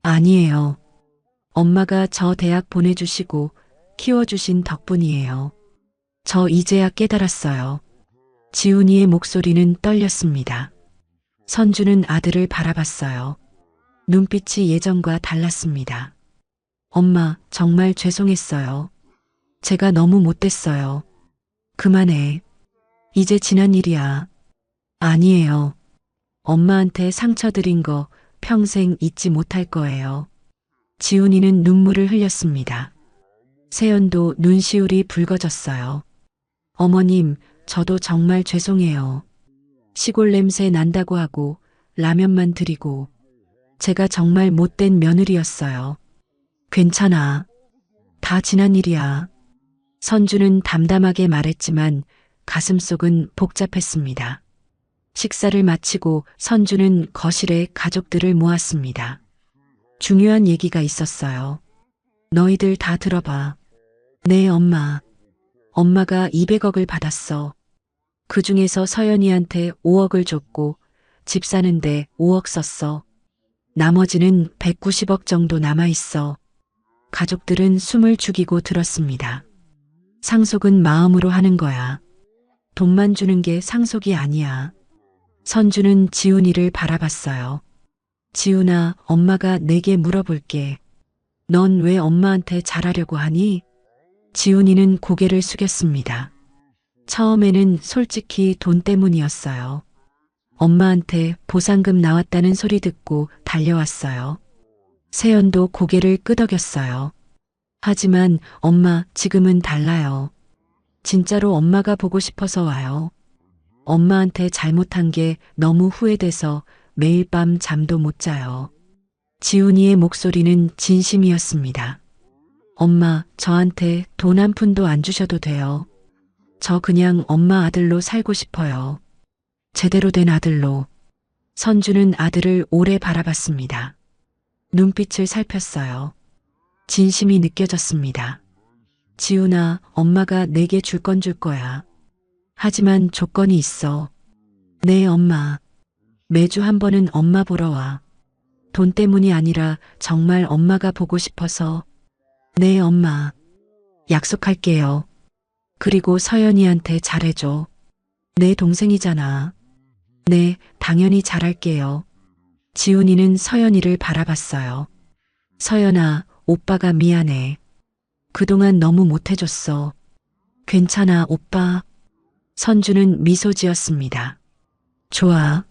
아니에요. 엄마가 저 대학 보내주시고 키워주신 덕분이에요. 저 이제야 깨달았어요. 지훈이의 목소리는 떨렸습니다. 선주는 아들을 바라봤어요. 눈빛이 예전과 달랐습니다. 엄마, 정말 죄송했어요. 제가 너무 못됐어요. 그만해. 이제 지난 일이야. 아니에요. 엄마한테 상처 드린 거 평생 잊지 못할 거예요. 지훈이는 눈물을 흘렸습니다. 세연도 눈시울이 붉어졌어요. 어머님, 저도 정말 죄송해요. 시골 냄새 난다고 하고 라면만 드리고 제가 정말 못된 며느리였어요. 괜찮아. 다 지난 일이야. 선주는 담담하게 말했지만 가슴속은 복잡했습니다. 식사를 마치고 선주는 거실에 가족들을 모았습니다. 중요한 얘기가 있었어요. 너희들 다 들어봐. 네, 엄마. 엄마가 200억을 받았어. 그 중에서 서연이한테 5억을 줬고 집 사는데 5억 썼어. 나머지는 190억 정도 남아있어. 가족들은 숨을 죽이고 들었습니다. 상속은 마음으로 하는 거야. 돈만 주는 게 상속이 아니야. 선주는 지훈이를 바라봤어요. 지훈아, 엄마가 내게 물어볼게. 넌 왜 엄마한테 잘하려고 하니? 지훈이는 고개를 숙였습니다. 처음에는 솔직히 돈 때문이었어요. 엄마한테 보상금 나왔다는 소리 듣고 달려왔어요. 세연도 고개를 끄덕였어요. 하지만 엄마, 지금은 달라요. 진짜로 엄마가 보고 싶어서 와요. 엄마한테 잘못한 게 너무 후회돼서 매일 밤 잠도 못 자요. 지훈이의 목소리는 진심이었습니다. 엄마, 저한테 돈 한 푼도 안 주셔도 돼요. 저 그냥 엄마 아들로 살고 싶어요. 제대로 된 아들로. 선주는 아들을 오래 바라봤습니다. 눈빛을 살폈어요. 진심이 느껴졌습니다. 지훈아, 엄마가 내게 줄 건 줄 거야. 하지만 조건이 있어. 네, 엄마. 매주 한 번은 엄마 보러 와. 돈 때문이 아니라 정말 엄마가 보고 싶어서. 네, 엄마. 약속할게요. 그리고 서연이한테 잘해줘. 내 동생이잖아. 네, 당연히 잘할게요. 지훈이는 서연이를 바라봤어요. 서연아, 오빠가 미안해. 그동안 너무 못해줬어. 괜찮아, 오빠. 선주는 미소 지었습니다. 좋아.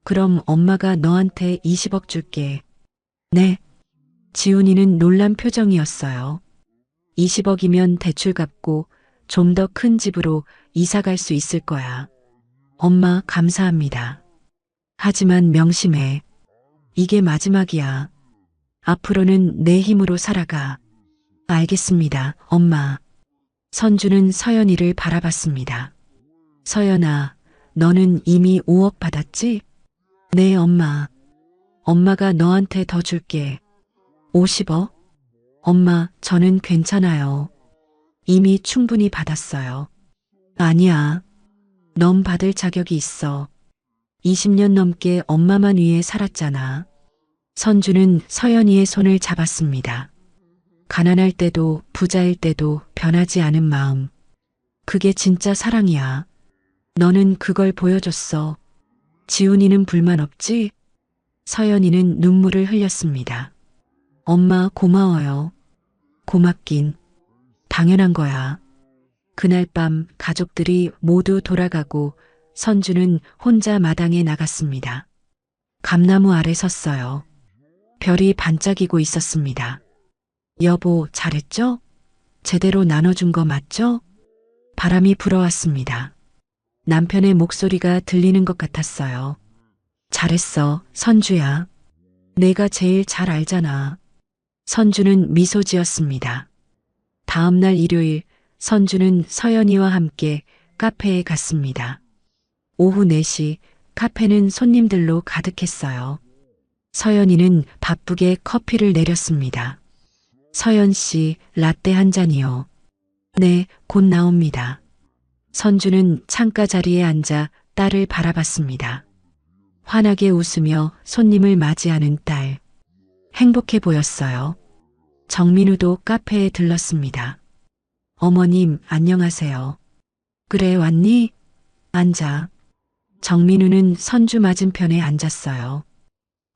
그럼 엄마가 너한테 20억 줄게. 네. 지훈이는 놀란 표정이었어요. 20억이면 대출 갚고 좀 더 큰 집으로 이사 갈 수 있을 거야. 엄마, 감사합니다. 하지만 명심해. 이게 마지막이야. 앞으로는 내 힘으로 살아가. 알겠습니다, 엄마. 선주는 서연이를 바라봤습니다. 서연아, 너는 이미 5억 받았지? 네, 엄마. 엄마가 너한테 더 줄게. 50억? 엄마, 저는 괜찮아요. 이미 충분히 받았어요. 아니야. 넌 받을 자격이 있어. 20년 넘게 엄마만 위해 살았잖아. 선주는 서연이의 손을 잡았습니다. 가난할 때도 부자일 때도 변하지 않은 마음. 그게 진짜 사랑이야. 너는 그걸 보여줬어. 지훈이는 불만 없지? 서연이는 눈물을 흘렸습니다. 엄마, 고마워요. 고맙긴. 당연한 거야. 그날 밤 가족들이 모두 돌아가고 선주는 혼자 마당에 나갔습니다. 감나무 아래 섰어요. 별이 반짝이고 있었습니다. 여보, 잘했죠? 제대로 나눠준 거 맞죠? 바람이 불어왔습니다. 남편의 목소리가 들리는 것 같았어요. 잘했어, 선주야. 내가 제일 잘 알잖아. 선주는 미소 지었습니다. 다음 날 일요일, 선주는 서연이와 함께 카페에 갔습니다. 오후 4시, 카페는 손님들로 가득했어요. 서연이는 바쁘게 커피를 내렸습니다. 서연 씨, 라떼 한 잔이요. 네, 곧 나옵니다. 선주는 창가 자리에 앉아 딸을 바라봤습니다. 환하게 웃으며 손님을 맞이하는 딸. 행복해 보였어요. 정민우도 카페에 들렀습니다. 어머님, 안녕하세요. 그래, 왔니? 앉아. 정민우는 선주 맞은편에 앉았어요.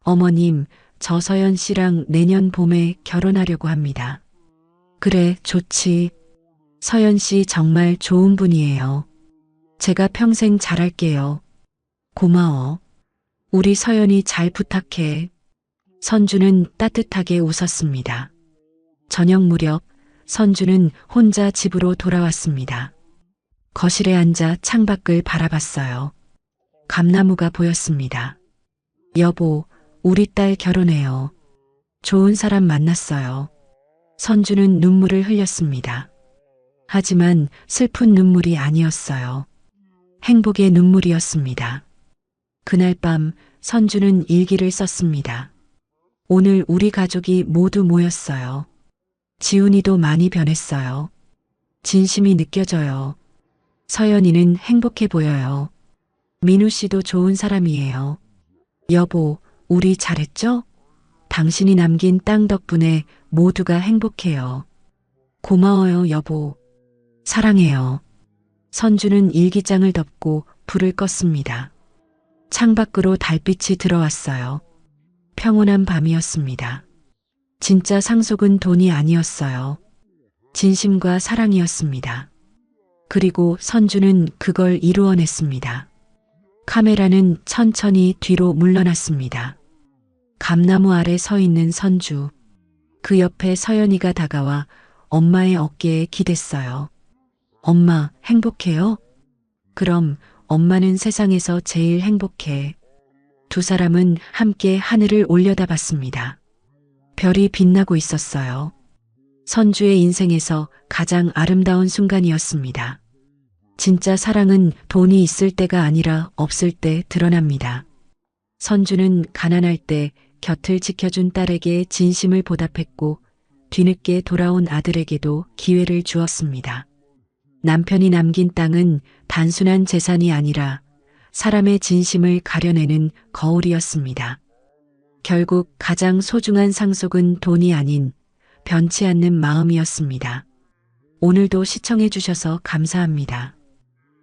어머님, 저 서연 씨랑 내년 봄에 결혼하려고 합니다. 그래, 좋지. 서연 씨 정말 좋은 분이에요. 제가 평생 잘할게요. 고마워. 우리 서연이 잘 부탁해. 선주는 따뜻하게 웃었습니다. 저녁 무렵 선주는 혼자 집으로 돌아왔습니다. 거실에 앉아 창밖을 바라봤어요. 감나무가 보였습니다. 여보, 우리 딸 결혼해요. 좋은 사람 만났어요. 선주는 눈물을 흘렸습니다. 하지만 슬픈 눈물이 아니었어요. 행복의 눈물이었습니다. 그날 밤 선주는 일기를 썼습니다. 오늘 우리 가족이 모두 모였어요. 지훈이도 많이 변했어요. 진심이 느껴져요. 서연이는 행복해 보여요. 민우 씨도 좋은 사람이에요. 여보, 우리 잘했죠? 당신이 남긴 땅 덕분에 모두가 행복해요. 고마워요, 여보. 사랑해요. 선주는 일기장을 덮고 불을 껐습니다. 창밖으로 달빛이 들어왔어요. 평온한 밤이었습니다. 진짜 상속은 돈이 아니었어요. 진심과 사랑이었습니다. 그리고 선주는 그걸 이루어냈습니다. 카메라는 천천히 뒤로 물러났습니다. 감나무 아래 서 있는 선주. 그 옆에 서연이가 다가와 엄마의 어깨에 기댔어요. 엄마, 행복해요? 그럼 엄마는 세상에서 제일 행복해. 두 사람은 함께 하늘을 올려다봤습니다. 별이 빛나고 있었어요. 선주의 인생에서 가장 아름다운 순간이었습니다. 진짜 사랑은 돈이 있을 때가 아니라 없을 때 드러납니다. 선주는 가난할 때 곁을 지켜준 딸에게 진심을 보답했고 뒤늦게 돌아온 아들에게도 기회를 주었습니다. 남편이 남긴 땅은 단순한 재산이 아니라 사람의 진심을 가려내는 거울이었습니다. 결국 가장 소중한 상속은 돈이 아닌 변치 않는 마음이었습니다. 오늘도 시청해 주셔서 감사합니다.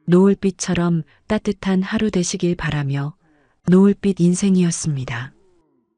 노을빛처럼 따뜻한 하루 되시길 바라며 노을빛 인생이었습니다.